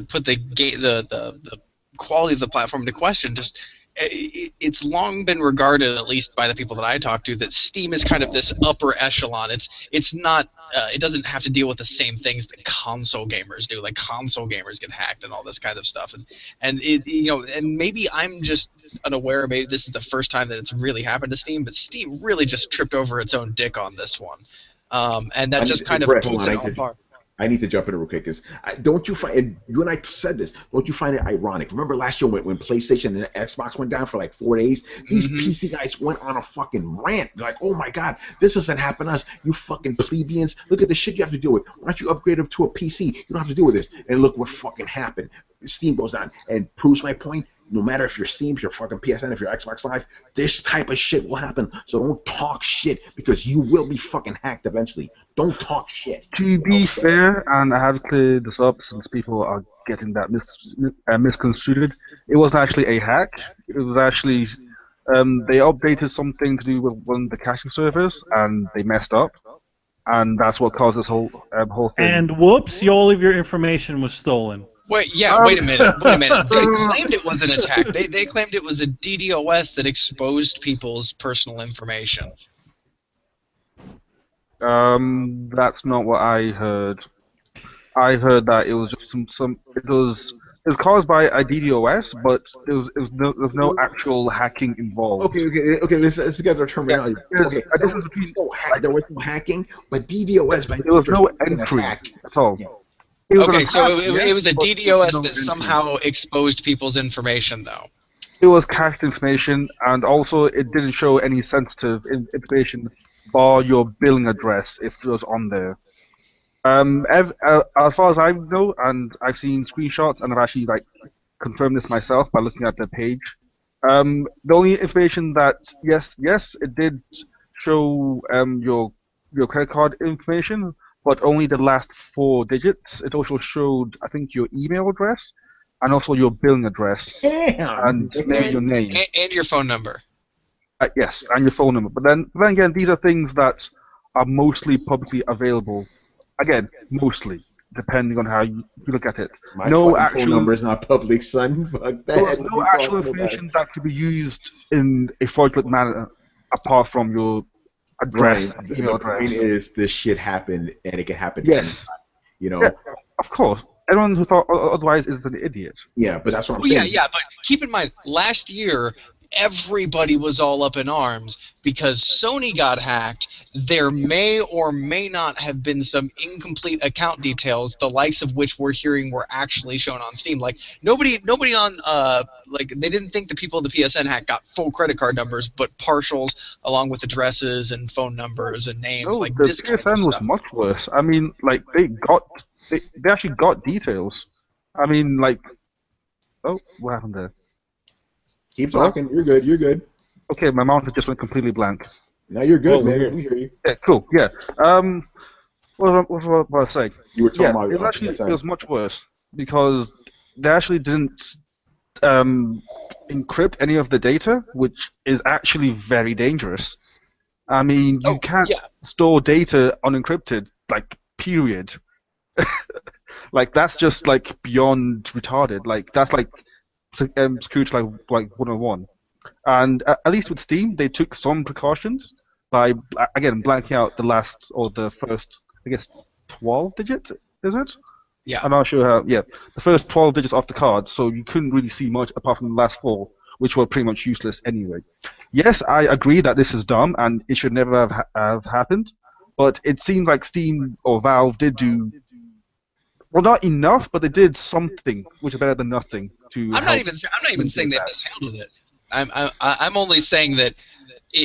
Speaker 5: put the quality of the platform into question. Just it's long been regarded, at least by the people that I talk to, that Steam is kind of this upper echelon. It's not. It doesn't have to deal with the same things that console gamers do. Like console gamers get hacked and all this kind of stuff. And and maybe I'm just unaware. Maybe this is the first time that it's really happened to Steam. But Steam really just tripped over its own dick on this one. And that just kind of
Speaker 1: Brett, hold
Speaker 5: puts
Speaker 1: on.
Speaker 5: it on par.
Speaker 1: I need to jump in real quick because don't you find, and you and I said this, don't you find it ironic? Remember last year when PlayStation and Xbox went down for like 4 days? These PC guys went on a fucking rant. They're like, oh my God, this doesn't happen to us. You fucking plebeians. Look at the shit you have to deal with. Why don't you upgrade up to a PC? You don't have to deal with this. And look what fucking happened. Steam goes on and proves my point. No matter if you're Steam, if you're fucking PSN, if you're Xbox Live, this type of shit will happen. So don't talk shit because you will be fucking hacked eventually. Don't talk shit.
Speaker 3: To be fair, and I have cleared this up since people are getting that misconstrued, it wasn't actually a hack. It was actually they updated something to do with one of the caching servers, and they messed up, and that's what caused this whole thing.
Speaker 2: And whoops, all of your information was stolen.
Speaker 5: Wait a minute. They claimed it was an attack. They claimed it was a DDoS that exposed people's personal information.
Speaker 3: That's not what I heard. I heard that it was just it was caused by a DDoS, but there was no actual hacking involved.
Speaker 1: Okay. Let's get our terminology.
Speaker 3: Okay,
Speaker 1: There was no hacking, but DDoS.
Speaker 3: There was no entry at all.
Speaker 1: Yeah.
Speaker 5: Okay, so it was a DDoS that somehow exposed people's information, though.
Speaker 3: It was cached information, and also it didn't show any sensitive information, bar your billing address if it was on there. As far as I know, and I've seen screenshots, and I've actually confirmed this myself by looking at the page. The only information that yes, it did show your credit card information, but only the last 4 digits. It also showed, I think, your email address and also your billing address and maybe your name
Speaker 5: and your phone number.
Speaker 3: Yes, and your phone number. But then again, these are things that are mostly publicly available. Again, mostly, depending on how you look at it.
Speaker 1: My phone number is not public, son. Fuck that.
Speaker 3: There's no actual information that could be used in a fraudulent manner apart from your address, email address.
Speaker 1: The point is, this shit happened, and it can happen.
Speaker 3: Yes.
Speaker 1: Anytime,
Speaker 3: Yeah, of course. Anyone who thought otherwise is an idiot.
Speaker 1: Yeah, but that's what I'm saying.
Speaker 5: Yeah, but keep in mind, last year, everybody was all up in arms because Sony got hacked. There may or may not have been some incomplete account details, the likes of which we're hearing were actually shown on Steam. Like nobody on they didn't think the people in the PSN hack got full credit card numbers, but partials along with addresses and phone numbers and names.
Speaker 3: No,
Speaker 5: like
Speaker 3: the
Speaker 5: this
Speaker 3: PSN
Speaker 5: kind of
Speaker 3: was
Speaker 5: stuff.
Speaker 3: much worse. I mean, they actually got details. I mean, oh, what happened there?
Speaker 1: Keep talking. You're good.
Speaker 3: Okay, my mouth just went completely blank.
Speaker 1: Now you're good, man.
Speaker 2: Weird.
Speaker 1: We hear you.
Speaker 3: Yeah, cool. Yeah. What was I about to say?
Speaker 1: You were talking about
Speaker 3: it was much worse because they actually didn't encrypt any of the data, which is actually very dangerous. I mean, you can't store data unencrypted, period. That's just beyond retarded. That's security like 101. And at least with Steam, they took some precautions by again blanking out the last or the first, I guess, 12 digits. Is it?
Speaker 5: Yeah.
Speaker 3: I'm not sure how. Yeah, the first 12 digits off the card, so you couldn't really see much apart from the last 4, which were pretty much useless anyway. Yes, I agree that this is dumb and it should never have happened. But it seems like Steam or Valve did do, well, not enough, but they did something, which is better than nothing.
Speaker 5: I'm not even saying they mishandled it. I'm only saying that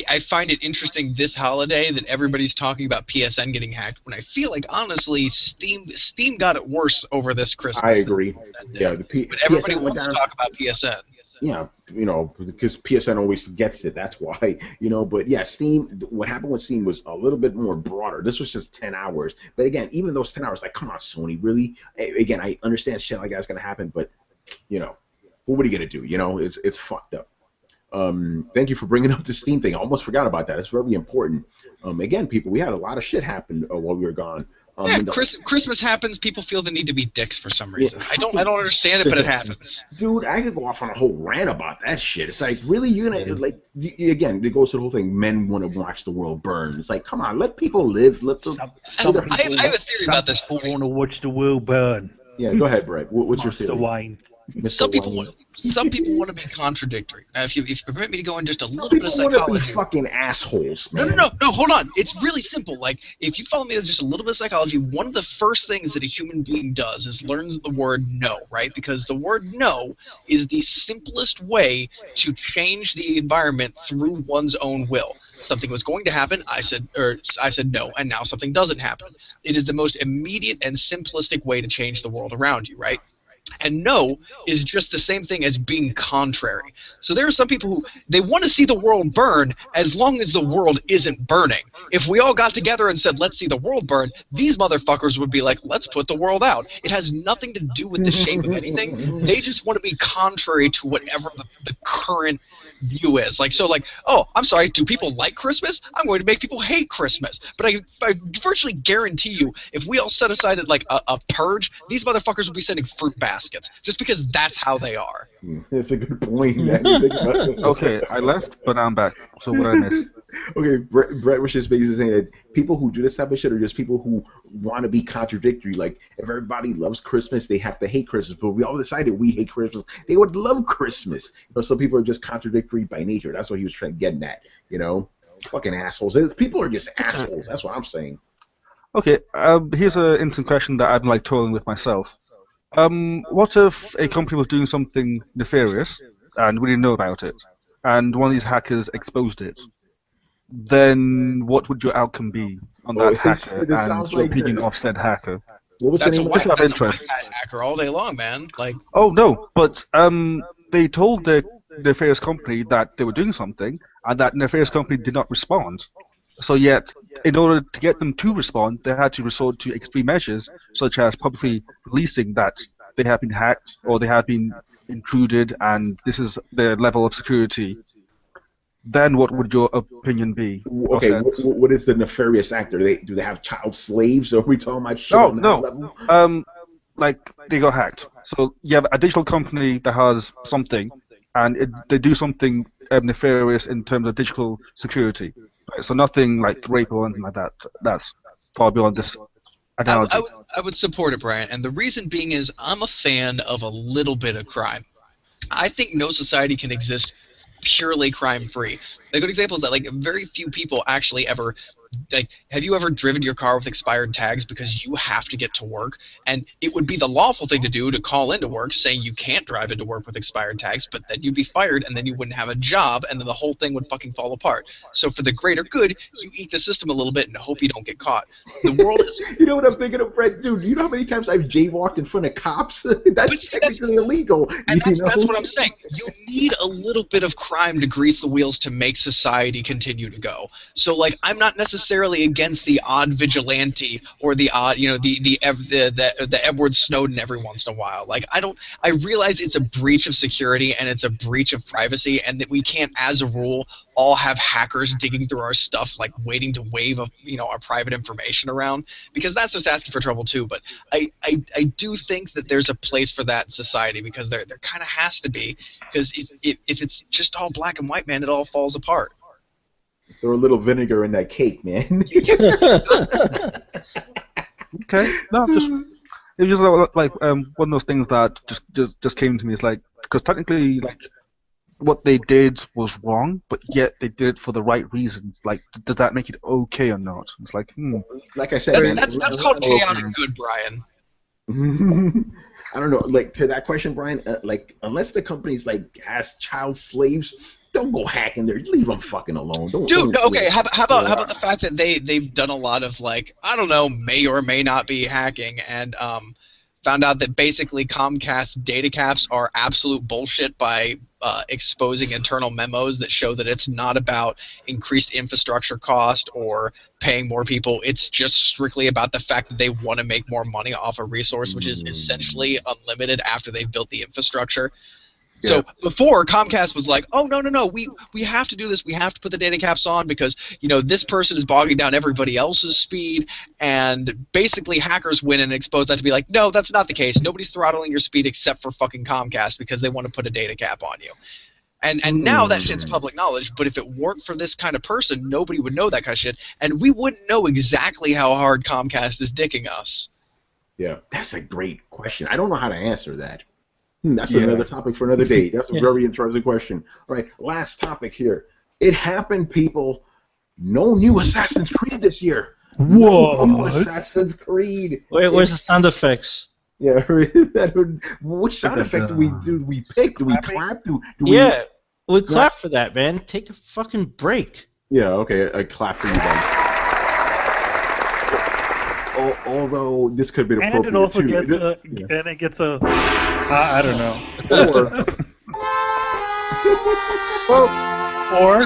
Speaker 5: I find it interesting this holiday that everybody's talking about PSN getting hacked, when I feel like, honestly, Steam got it worse over this Christmas.
Speaker 1: I agree. Yeah,
Speaker 5: but everybody
Speaker 1: PSN went
Speaker 5: wants to
Speaker 1: down.
Speaker 5: talk about PSN.
Speaker 1: Yeah, because PSN always gets it. That's why, But yeah, Steam. What happened with Steam was a little bit more broader. This was just 10 hours. But again, even those 10 hours, like, come on, Sony, really? Again, I understand shit like that's gonna happen, but what are you gonna do? It's fucked up. Thank you for bringing up the Steam thing. I almost forgot about that. It's very important. Again, people, we had a lot of shit happen while we were gone.
Speaker 5: Christmas happens. People feel the need to be dicks for some reason. I don't understand it, but it happens.
Speaker 1: Dude, I could go off on a whole rant about that shit. It's like, really, you're gonna again? It goes to the whole thing. Men want to watch the world burn. It's like, come on, let people live. Let them.
Speaker 5: I have a theory about this.
Speaker 6: People want to watch the world burn.
Speaker 1: Yeah, go ahead, Brett. What's your theory?
Speaker 6: Mr. Wayne.
Speaker 5: Some people want to be contradictory. Now, if you permit me to go in just a little bit of
Speaker 1: Some people
Speaker 5: psychology.
Speaker 1: want to be fucking assholes, man.
Speaker 5: No, hold on. It's really simple. Like, if you follow me with just a little bit of psychology, one of the first things that a human being does is learn the word no, right? Because the word no is the simplest way to change the environment through one's own will. Something was going to happen, I said no, and now something doesn't happen. It is the most immediate and simplistic way to change the world around you, right? And no is just the same thing as being contrary. So there are some people who, they want to see the world burn as long as the world isn't burning. If we all got together and said, let's see the world burn, these motherfuckers would be like, let's put the world out. It has nothing to do with the shape of anything. They just want to be contrary to whatever the current view is. Oh, I'm sorry, do people like Christmas? I'm going to make people hate Christmas. But I virtually guarantee you, if we all set aside a purge, these motherfuckers would be sending fruit baskets, just because that's how they are.
Speaker 1: That's a good point.
Speaker 3: Okay, I left, but I'm back. So what I missed?
Speaker 1: Okay, Brett was just basically saying that people who do this type of shit are just people who want to be contradictory. Like, if everybody loves Christmas, they have to hate Christmas. But we all decided we hate Christmas. They would love Christmas. Some people are just contradictory by nature. That's what he was trying to get at. Fucking assholes. People are just assholes. That's what I'm saying.
Speaker 3: Okay, here's an interesting question that I'm toying with myself. What if a company was doing something nefarious and we didn't know about it, and one of these hackers exposed it? Then what would your outcome be on that hacker and your opinion of said hacker?
Speaker 1: What was
Speaker 5: That's
Speaker 1: the
Speaker 5: a
Speaker 1: name
Speaker 5: white
Speaker 1: of
Speaker 5: hacker all day long, man.
Speaker 3: Oh no, but they told the nefarious company that they were doing something, and that nefarious company did not respond. So yet, in order to get them to respond, they had to resort to extreme measures, such as publicly releasing that they have been hacked or they have been intruded, and this is their level of security. Then what would your opinion be?
Speaker 1: Okay, what is the nefarious act? Do they have child slaves? Or are we talking about shit on that level?
Speaker 3: They got hacked. So you have a digital company that has something, and they do something nefarious in terms of digital security. Right? So nothing like rape or anything like that. That's far beyond this analogy.
Speaker 5: I would support it, Brian, and the reason being is I'm a fan of a little bit of crime. I think no society can exist purely crime-free. A good example is that very few people actually ever have you ever driven your car with expired tags because you have to get to work? And it would be the lawful thing to do to call into work saying you can't drive into work with expired tags, but then you'd be fired and then you wouldn't have a job and then the whole thing would fucking fall apart. So for the greater good, you eat the system a little bit and hope you don't get caught. The world is...
Speaker 1: You know what I'm thinking of, Brett? Dude, you know how many times I've jaywalked in front of cops? That's technically illegal.
Speaker 5: And that's what I'm saying. You need a little bit of crime to grease the wheels to make society continue to go. So I'm not necessarily against the odd vigilante or the odd, the Edward Snowden every once in a while. I realize it's a breach of security and it's a breach of privacy, and that we can't, as a rule, all have hackers digging through our stuff, waiting to wave our private information around, because that's just asking for trouble too. But I do think that there's a place for that in society, because there kind of has to be, because if it's just all black and white, man, it all falls apart.
Speaker 1: Throw a little vinegar in that cake, man.
Speaker 3: Okay, no, it was just one of those things that just came to me. It's because technically, what they did was wrong, but yet they did it for the right reasons. Does that make it okay or not? It's
Speaker 1: like I said,
Speaker 5: that's called chaotic good, Brian.
Speaker 1: I don't know. To that question, Brian, unless the company's has child slaves, don't go hacking there. Leave them fucking alone.
Speaker 5: Dude, okay. How about the fact that they've done a lot of, like, I don't know, may or may not be hacking, and found out that basically Comcast data caps are absolute bullshit by exposing internal memos that show that it's not about increased infrastructure cost or paying more people. It's just strictly about the fact that they want to make more money off a resource which is essentially unlimited after they've built the infrastructure.
Speaker 1: Yeah.
Speaker 5: So before, Comcast was like, oh, no, we have to do this. We have to put the data caps on because, you know, this person is bogging down everybody else's speed. And basically hackers win and expose that to be like, no, that's not the case. Nobody's throttling your speed except for fucking Comcast because they want to put a data cap on you. And now that shit's public knowledge, but if it weren't for this kind of person, nobody would know that kind of shit. And we wouldn't know exactly how hard Comcast is dicking us.
Speaker 1: Yeah, that's a great question. I don't know how to answer that. That's another topic for another day. That's a very interesting question. All right, last topic here. It happened, people. No new Assassin's Creed this year.
Speaker 2: Whoa.
Speaker 1: No new Assassin's Creed.
Speaker 4: Wait, where's the sound effects?
Speaker 1: Yeah, which sound effect do we pick? Do we clap? Do we...
Speaker 4: Yeah, we clap for that, man. Take a fucking break.
Speaker 1: Yeah, okay, a clap for you then. Although this could be appropriate
Speaker 2: and it also
Speaker 1: too.
Speaker 2: gets and it gets a I don't know. Or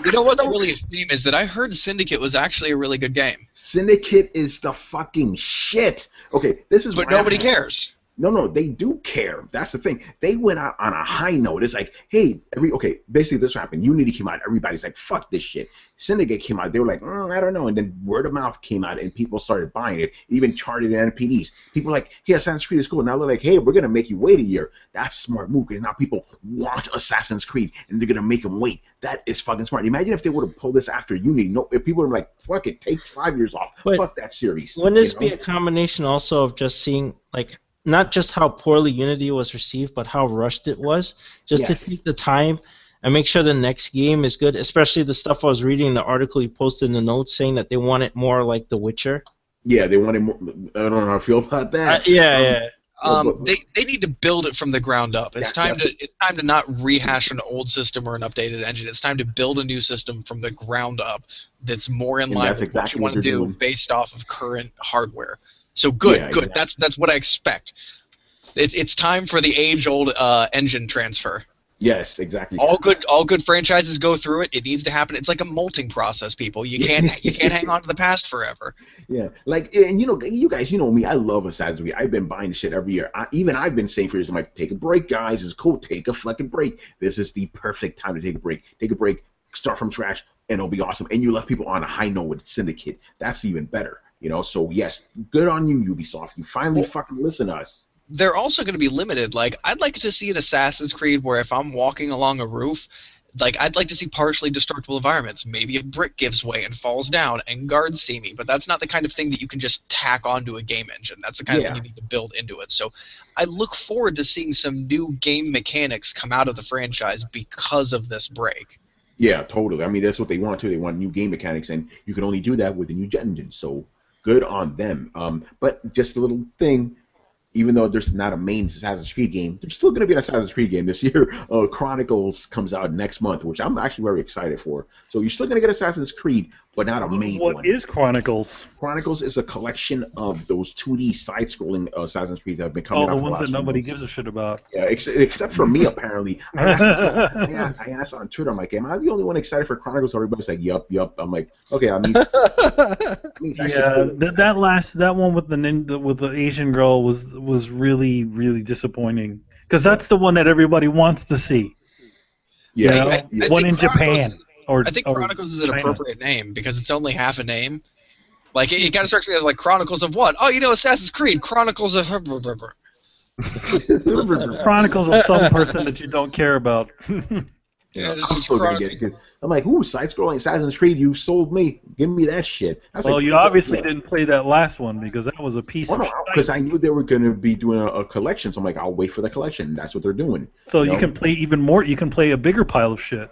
Speaker 5: you know what's really a shame is that I heard Syndicate was actually a really good game.
Speaker 1: Syndicate is the fucking shit. Okay, this is.
Speaker 5: But nobody cares.
Speaker 1: No, they do care. That's the thing. They went out on a high note. It's like, hey, basically this happened. Unity came out. Everybody's like, fuck this shit. Syndicate came out. They were like, I don't know. And then word of mouth came out, and people started buying it. Even charted NPDs. People were like, hey, Assassin's Creed is cool. Now they're like, hey, we're gonna make you wait a year. That's a smart move because now people want Assassin's Creed, and they're gonna make them wait. That is fucking smart. Imagine if they would have pulled this after Unity. No, if people were like, fuck it, take 5 years off.
Speaker 4: But
Speaker 1: fuck that series.
Speaker 4: Wouldn't this be a combination also of just seeing like? Not just how poorly Unity was received, but how rushed it was. Just to take the time and make sure the next game is good, especially the stuff I was reading in the article you posted in the notes saying that they want it more like The Witcher.
Speaker 1: Yeah, they want it more. I don't know how I feel about that.
Speaker 5: They need to build it from the ground up. It's time to not rehash an old system or an updated engine. It's time to build a new system from the ground up that's more in line with what you want to do based off of current hardware. So good. Exactly. That's what I expect. It's time for the age-old engine transfer.
Speaker 1: Yes, exactly.
Speaker 5: All good franchises go through it. It needs to happen. It's like a molting process, people. You can't hang on to the past forever.
Speaker 1: Yeah, like, and you guys, you know me. I love Assassin's Creed. I've been buying shit every year. I've been saying for years, I'm like, take a break, guys. It's cool. Take a fucking break. This is the perfect time to take a break. Take a break. Start from scratch, and it'll be awesome. And you left people on a high note with Syndicate. That's even better. So yes, good on you, Ubisoft. You finally fucking listen to us.
Speaker 5: They're also going to be limited. Like, I'd like to see an Assassin's Creed where if I'm walking along a roof, like, I'd like to see partially destructible environments. Maybe a brick gives way and falls down and guards see me. But that's not the kind of thing that you can just tack onto a game engine. That's the kind of thing you need to build into it. So I look forward to seeing some new game mechanics come out of the franchise because of this break.
Speaker 1: Yeah, totally. I mean, that's what they want to. They want new game mechanics, and you can only do that with a new engine. So good on them. But just a little thing, even though there's not a main Assassin's Creed game, there's still going to be an Assassin's Creed game this year. Chronicles comes out next month, which I'm actually very excited for. So you're still going to get Assassin's Creed, but not a main one.
Speaker 2: What is Chronicles?
Speaker 1: Chronicles is a collection of those 2D side-scrolling Assassin's Creed that have been coming out.
Speaker 2: Oh, the ones that nobody gives a shit about.
Speaker 1: Yeah, except for me, apparently. I asked on Twitter, I'm like, am I the only one excited for Chronicles? Everybody's like, yup. I'm like, okay, I mean...
Speaker 2: that one with the Asian girl was really, really disappointing. Because that's the one that everybody wants to see.
Speaker 1: Yeah.
Speaker 2: One in Japan.
Speaker 5: I think Chronicles is an appropriate name because it's only half a name. Like, it kind of strikes me as like Chronicles of what? Oh, Assassin's Creed, Chronicles of...
Speaker 2: Chronicles of some person that you don't care about.
Speaker 1: Yeah, I'm still gonna get it. I'm like, ooh, side-scrolling Assassin's Creed, you sold me. Give me that shit.
Speaker 2: Well, you obviously didn't play that last one because that was a piece of shit.
Speaker 1: Because I knew they were going to be doing a collection, so I'm like, I'll wait for the collection. That's what they're doing.
Speaker 2: So you can play even more. You can play a bigger pile of shit.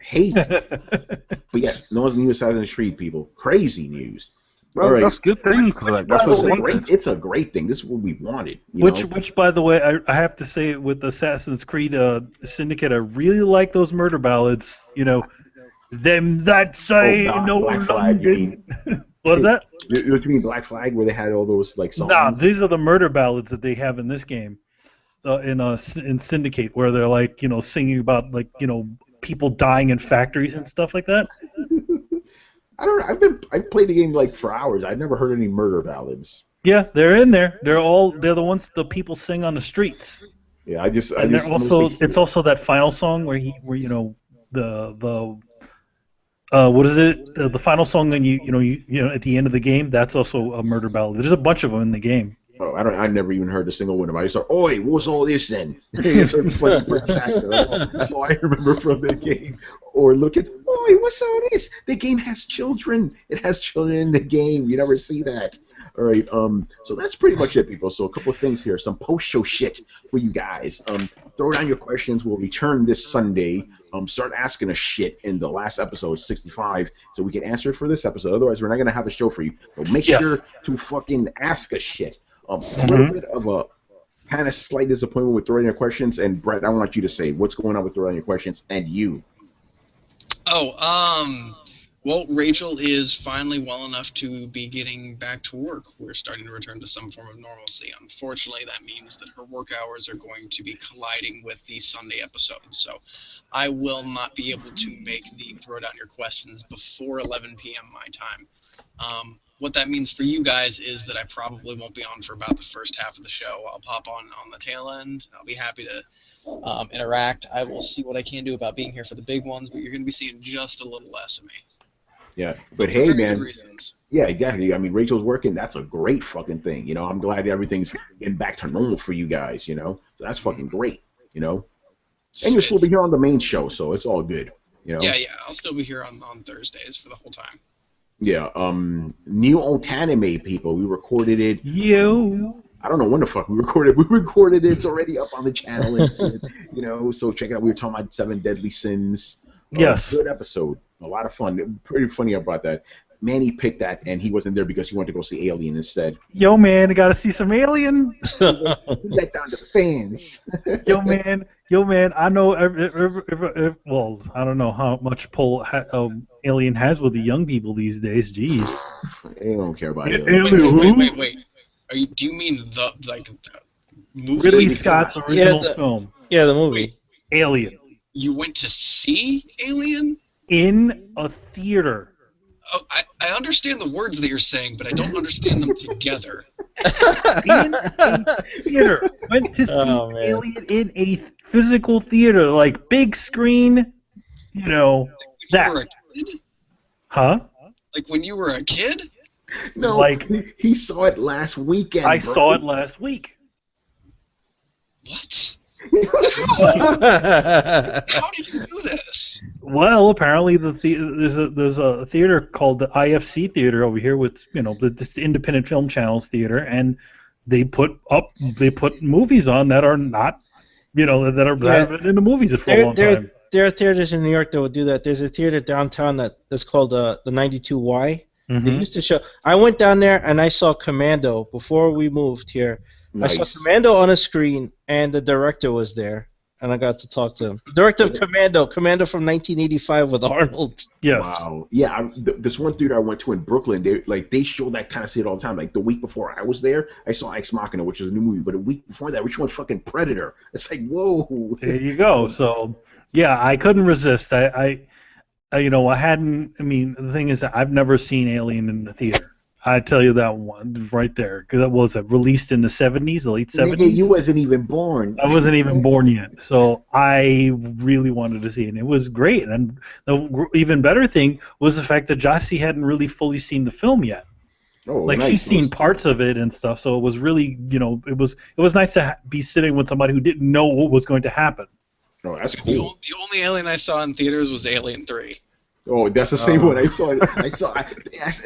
Speaker 1: Hate. But yes, no one's new Assassin's Creed, people. Crazy news.
Speaker 3: Well,
Speaker 1: All right.
Speaker 3: that's a good thing because that's what we wanted.
Speaker 1: It's a great thing. This is what we wanted.
Speaker 2: Which, by the way, I have to say, with Assassin's Creed Syndicate, I really like those murder ballads. You know, them that say no
Speaker 1: Black Flag,
Speaker 2: London. What is that?
Speaker 1: You mean Black Flag, where they had all those like songs?
Speaker 2: Nah, these are the murder ballads that they have in this game, in Syndicate, where they're like, singing about like, people dying in factories and stuff like that.
Speaker 1: I don't know. I've played the game like for hours. I've never heard any murder ballads.
Speaker 2: Yeah, they're in there. They're the ones the people sing on the streets.
Speaker 1: Yeah,
Speaker 2: it's also that final song where what is it? The final song when you at the end of the game, that's also a murder ballad. There's a bunch of them in the game.
Speaker 1: Oh, I never even heard a single one of them. I just thought, "Oi, what's all this then?" That's all I remember from the game. Or look at, "Oi, what's all this?" The game has children. It has children in the game. You never see that. All right. So that's pretty much it, people. So a couple of things here. Some post-show shit for you guys. Throw down your questions. We'll return this Sunday. Start asking us shit in the last episode, 65, so we can answer it for this episode. Otherwise, we're not gonna have a show for you. So make sure to fucking ask us shit. A little bit of a kind of slight disappointment with throwing your questions, and Brett, I want you to say what's going on with throwing your questions, and you.
Speaker 5: Well, Rachel is finally well enough to be getting back to work. We're starting to return to some form of normalcy. Unfortunately, that means that her work hours are going to be colliding with the Sunday episode. So I will not be able to make the Throw Down Your Questions before 11 p.m. my time. What that means for you guys is that I probably won't be on for about the first half of the show. I'll pop on the tail end. I'll be happy to interact. I will see what I can do about being here for the big ones, but you're going to be seeing just a little less of me.
Speaker 1: Yeah, but hey, man. Yeah, exactly. I mean, Rachel's working. That's a great fucking thing. I'm glad everything's getting back to normal for you guys. So that's fucking great. And you'll still be here on the main show, so it's all good.
Speaker 5: Yeah. I'll still be here on Thursdays for the whole time.
Speaker 1: Yeah. New Otanime, people. We recorded it. I don't know when the fuck we recorded. We recorded it. It's already up on the channel. And shit, so check it out. We were talking about 7 Deadly Sins.
Speaker 2: Yes.
Speaker 1: Good episode. A lot of fun. Pretty funny about that. Manny picked that, and he wasn't there because he wanted to go see Alien instead.
Speaker 2: Yo, man, I gotta see some Alien.
Speaker 1: Let down the fans.
Speaker 2: Yo, man, I know. Well, I don't know how much pull Alien has with the young people these days. Jeez.
Speaker 1: They don't care about Alien.
Speaker 5: Wait. Do you mean the movie?
Speaker 2: Ridley Scott's original film.
Speaker 4: Yeah, the movie.
Speaker 5: Wait,
Speaker 2: Alien.
Speaker 5: You went to see Alien?
Speaker 2: In a theater.
Speaker 5: Oh, I understand the words that you're saying, but I don't understand them together.
Speaker 2: In a theater. Went to see Alien in a physical theater, like big screen, that.
Speaker 5: Were a kid?
Speaker 2: Huh?
Speaker 5: Like when you were a kid?
Speaker 1: No,
Speaker 2: like
Speaker 1: he saw it last weekend.
Speaker 2: I saw it last week.
Speaker 5: What? How did you do this?
Speaker 2: Well, apparently there's a theater called the IFC Theater over here with this Independent Film Channels Theater, and they put movies on that are not that are been in the movies for a long time.
Speaker 4: There are theaters in New York that would do that. There's a theater downtown that's called the 92Y.
Speaker 2: Mm-hmm.
Speaker 4: They used to show. I went down there and I saw Commando before we moved here. Nice. I saw Commando on a screen, and the director was there, and I got to talk to him. Director of Commando from 1985 with Arnold.
Speaker 2: Yes.
Speaker 1: Wow. Yeah, this one theater I went to in Brooklyn, they show that kind of shit all the time. Like the week before I was there, I saw Ex Machina, which is a new movie, but a week before that, which one fucking Predator? It's like, whoa.
Speaker 2: There you go. So, yeah, I couldn't resist. I hadn't. I mean, the thing is that I've never seen Alien in the theater. I tell you that one right there, because that was released in the 70s, the late 70s.
Speaker 1: You wasn't even born.
Speaker 2: I wasn't even born yet, so I really wanted to see it. And it was great, and the even better thing was the fact that Jossie hadn't really fully seen the film yet.
Speaker 1: Oh,
Speaker 2: like
Speaker 1: nice.
Speaker 2: She's seen parts of it and stuff, so it was really, it was nice to be sitting with somebody who didn't know what was going to happen.
Speaker 1: Oh, that's cool.
Speaker 5: The only Alien I saw in theaters was Alien 3.
Speaker 1: Oh, that's the same one I saw.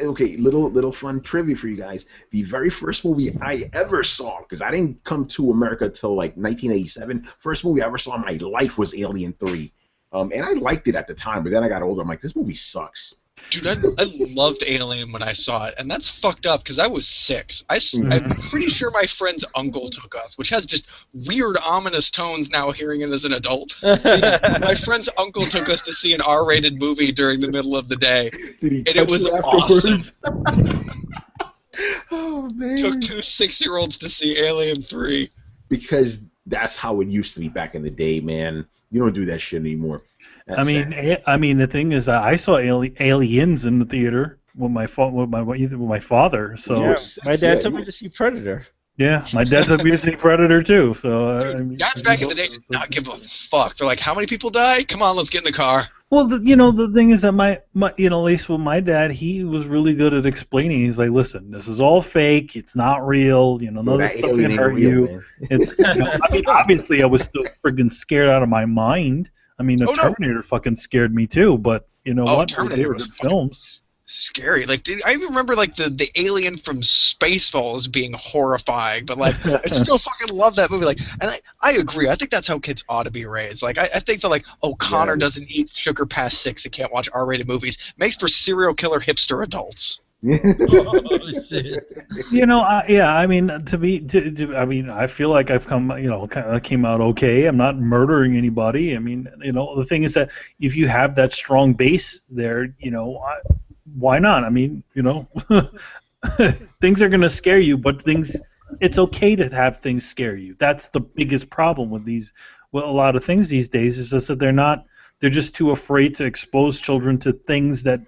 Speaker 1: Okay, little fun trivia for you guys. The very first movie I ever saw, because I didn't come to America till like 1987. First movie I ever saw in my life was Alien 3, and I liked it at the time. But then I got older. I'm like, this movie sucks.
Speaker 5: Dude, I loved Alien when I saw it, and that's fucked up because I was 6. I'm pretty sure my friend's uncle took us, which has just weird, ominous tones now hearing it as an adult. My friend's uncle took us to see an R-rated movie during the middle of the day,
Speaker 1: Did he
Speaker 5: and
Speaker 1: touch
Speaker 5: it was
Speaker 1: you
Speaker 5: awesome.
Speaker 1: afterwards? Oh man!
Speaker 5: Took 2 6-year-olds to see Alien 3.
Speaker 1: Because that's how it used to be back in the day, man. You don't do that shit anymore. That's
Speaker 2: I mean,
Speaker 1: sad.
Speaker 2: the thing is, I saw Aliens in the theater with my father. So
Speaker 4: Yeah, my dad
Speaker 1: Yeah,
Speaker 4: took me to see Predator.
Speaker 2: yeah, my dad took me to see Predator too. So
Speaker 5: Dude,
Speaker 2: I mean,
Speaker 5: dads back in the day did not give a fuck. They're like, how many people died? Come on, let's get in the car.
Speaker 2: Well, the thing is that my at least with my dad, he was really good at explaining. He's like, listen, this is all fake. It's not real. None of this
Speaker 1: that
Speaker 2: stuff
Speaker 1: alien
Speaker 2: can
Speaker 1: ain't
Speaker 2: hurt
Speaker 1: real,
Speaker 2: you.
Speaker 1: man.
Speaker 2: It's, I mean, obviously, I was still friggin' scared out of my mind. I mean, the Terminator fucking scared me too. But you know what?
Speaker 5: Terminator
Speaker 2: They were
Speaker 5: was
Speaker 2: good films.
Speaker 5: Scary. Like, I even remember like the alien from Spaceballs being horrifying, but like I still fucking love that movie. Like, and I agree. I think that's how kids ought to be raised. Like, I think that like, Connor doesn't eat sugar past 6 and can't watch R-rated movies makes for serial killer hipster adults.
Speaker 4: Oh, shit.
Speaker 2: I mean, I mean, I feel like I've come, I came out okay. I'm not murdering anybody. I mean, the thing is that if you have that strong base there, why not? I mean, things are gonna scare you, but it's okay to have things scare you. That's the biggest problem with a lot of things these days is just that they're just too afraid to expose children to things that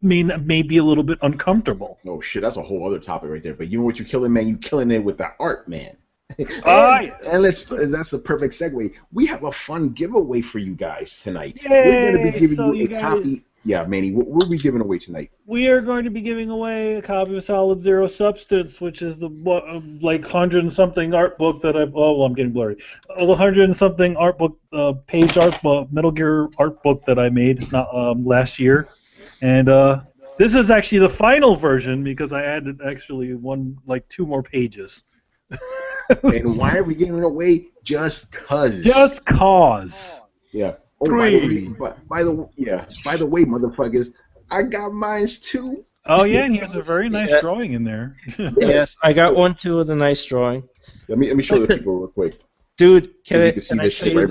Speaker 2: may be a little bit uncomfortable.
Speaker 1: Oh shit, that's a whole other topic right there. But you know what you're killing, man? You're killing it with the art, man.
Speaker 2: Yes.
Speaker 1: And that's the perfect segue. We have a fun giveaway for you guys tonight.
Speaker 2: Yay!
Speaker 1: We're going to be giving
Speaker 2: So
Speaker 1: you a copy. Yeah, Manny, what are we giving away tonight?
Speaker 2: We are going to be giving away a copy of Solid Zero Substance, which is the like 100-and-something art book that I'm getting blurry. The 100-and-something art book, page art book, Metal Gear art book that I made last year. And this is actually the final version because I added actually 2 more pages.
Speaker 1: And why are we giving it away? Just cause.
Speaker 2: Just cause.
Speaker 1: Yeah. Oh, by the way, motherfuckers, I got mines too.
Speaker 2: Oh yeah, and he has a very nice drawing in there.
Speaker 4: Yes, I got one too with a nice drawing.
Speaker 1: Let me show the people real quick.
Speaker 4: Dude,
Speaker 1: you can see this shit. I'm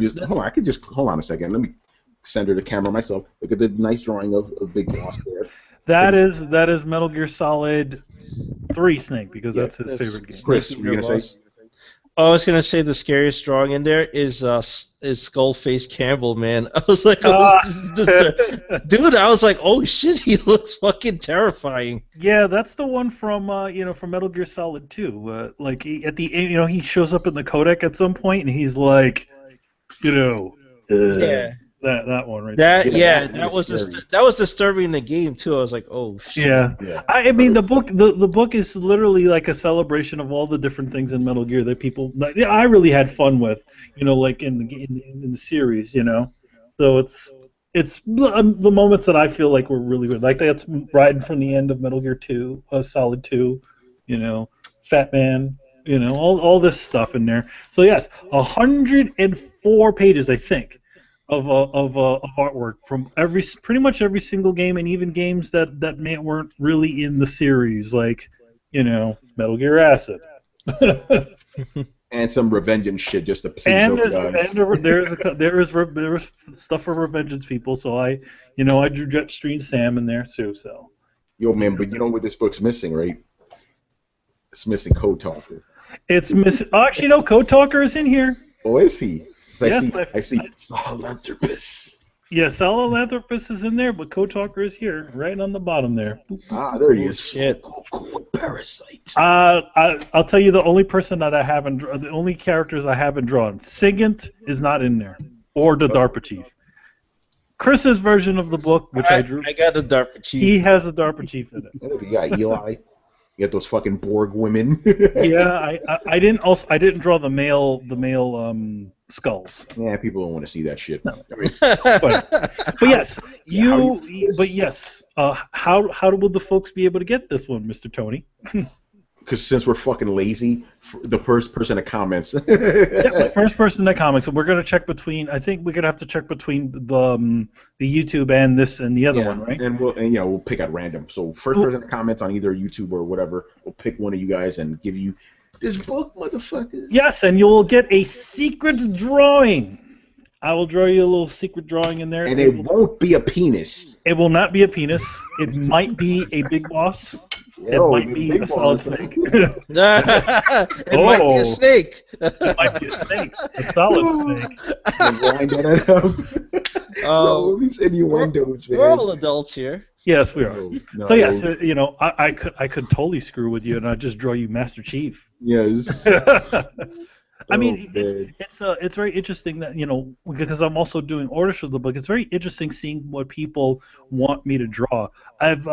Speaker 1: just hold on. I could just hold on a second. Let me center the camera myself. Look at the nice drawing of Big Boss there.
Speaker 2: That is Metal Gear Solid 3 Snake because that's his favorite game.
Speaker 1: Chris, what were you gonna say?
Speaker 4: Oh, I was gonna say the scariest drawing in there is Skullface Campbell, man. I was like, dude, I was like, oh shit, he looks fucking terrifying.
Speaker 2: Yeah, that's the one from from Metal Gear Solid 2. Like at the end, he shows up in the codec at some point and he's like,
Speaker 4: yeah.
Speaker 2: That one right
Speaker 4: there.
Speaker 2: That
Speaker 4: that was disturbing in the game too. I was like, oh shit.
Speaker 2: Yeah. I mean the book is literally like a celebration of all the different things in Metal Gear that people I really had fun with, like in the series, So it's the moments that I feel like were really good. Like that's riding from the end of Metal Gear 2, Solid 2, Fat Man, all this stuff in there. So yes, 104 pages I think. Of artwork from pretty much every single game, and even games that weren't really in the series, like Metal Gear Acid.
Speaker 1: And some Revengeance shit just to please those guys.
Speaker 2: And there was stuff for Revengeance people, so I drew Jetstream Sam in there too. So.
Speaker 1: Yo man, but you know what this book's missing, right? It's missing Code Talker.
Speaker 2: It's missing. Oh, actually, no, Code Talker is in here.
Speaker 1: Oh, is he?
Speaker 2: Yes,
Speaker 1: I see Sahelanthropus.
Speaker 2: Yeah, Sahelanthropus is in there, but Code Talker is here, right on the bottom there.
Speaker 1: Ah, there he is.
Speaker 4: Shit.
Speaker 1: Parasite.
Speaker 2: I'll tell you the only characters I haven't drawn. Sigint is not in there, or the DARPA chief. Chris's version of the book, which I drew.
Speaker 4: I got a DARPA chief.
Speaker 2: He has a DARPA chief in it.
Speaker 1: Oh, you got Eli. You got those fucking Borg women.
Speaker 2: Yeah, I didn't draw the male skulls.
Speaker 1: Yeah, people don't want to see that shit.
Speaker 2: No. But yes, how will the folks be able to get this one, Mr. Tony?
Speaker 1: because since we're fucking lazy, the first person that comments.
Speaker 2: Yeah, the first person that comments. And we're gonna check between. I think we're gonna have to check between the YouTube and this and the other one, right?
Speaker 1: And we'll pick at random. So first person that comments on either YouTube or whatever, we'll pick one of you guys and give you this book, motherfuckers.
Speaker 2: Yes, and you will get a secret drawing. I will draw you a little secret drawing in there.
Speaker 1: And it won't be a penis.
Speaker 2: It will not be a penis. It might be a big boss. It might be a solid snake.
Speaker 4: It might be a snake.
Speaker 2: It might be a snake. A solid snake.
Speaker 1: Oh, these innuendos, man.
Speaker 4: We're all adults here.
Speaker 2: Yes, we are.
Speaker 1: No.
Speaker 2: So yes, I could totally screw with you, and I'd just draw you Master Chief.
Speaker 1: Yes.
Speaker 2: I mean, it's very interesting that because I'm also doing orders for the book. It's very interesting seeing what people want me to draw. I've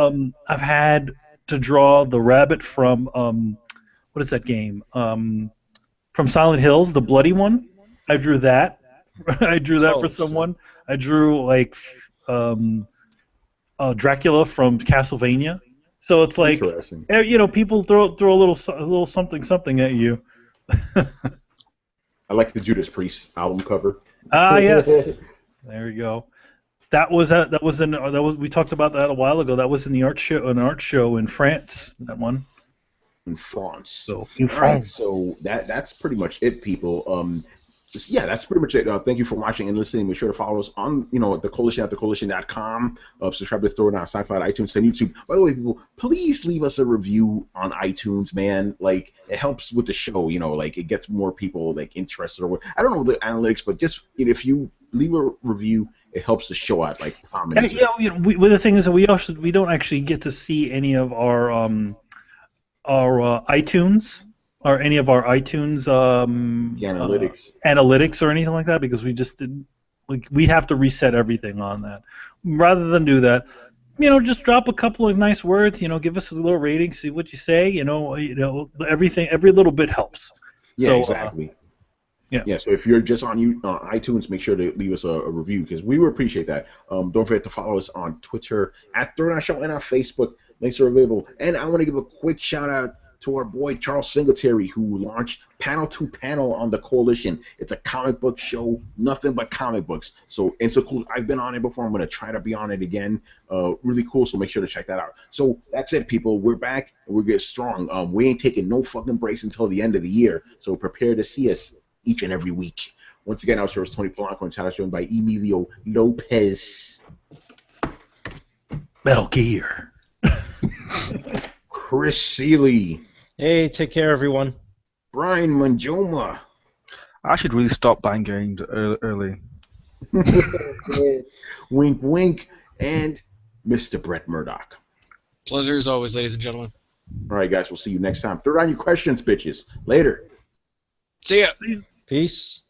Speaker 2: had to draw the rabbit from what is that game? From Silent Hills, the bloody one. I drew that. I drew that for someone. I drew like Dracula from Castlevania. So it's like people throw a little something at you.
Speaker 1: I like the Judas Priest album cover.
Speaker 2: Ah, yes. There you go. We talked about that a while ago. That was in the art show in France. That one.
Speaker 1: In France.
Speaker 2: So
Speaker 1: Right, so that's pretty much it, people. That's pretty much it. Thank you for watching and listening. Make sure to follow us on, the Coalition at thecoalition.com. Subscribe to Throwdown, SoundCloud, iTunes, and YouTube. By the way, people, please leave us a review on iTunes, man. Like, it helps with the show. Like it gets more people like interested or what. I don't know the analytics, but just if you leave a review, it helps the show out. Like comments.
Speaker 2: The thing is that we don't actually get to see any of our iTunes. Or any of our iTunes analytics or anything like that, because we just didn't. We have to reset everything on that. Rather than do that, just drop a couple of nice words. Give us a little rating, see what you say. Everything, every little bit helps.
Speaker 1: Yeah,
Speaker 2: so,
Speaker 1: exactly. Yeah. So if you're just on iTunes, make sure to leave us a review because we would appreciate that. Don't forget to follow us on Twitter at Throwdown Show and on Facebook. Links are available. And I want to give a quick shout out to our boy Charles Singletary, who launched Panel to Panel on the Coalition. It's a comic book show, nothing but comic books. So it's so cool. I've been on it before. I'm going to try to be on it again. Really cool, so make sure to check that out. So that's it, people. We're back, and we're getting strong. We ain't taking no fucking breaks until the end of the year, so prepare to see us each and every week. Once again, our show is Tony Polanco and channel joined by Emilio Lopez.
Speaker 2: Metal Gear.
Speaker 1: Chris Seeley.
Speaker 4: Hey, take care, everyone.
Speaker 1: Brian Manjoma.
Speaker 3: I should really stop buying games early.
Speaker 1: Wink, wink. And Mr. Brett Murdoch.
Speaker 5: Pleasure as always, ladies and gentlemen.
Speaker 1: All right, guys, we'll see you next time. Throw down your questions, bitches. Later.
Speaker 5: See ya.
Speaker 4: Peace.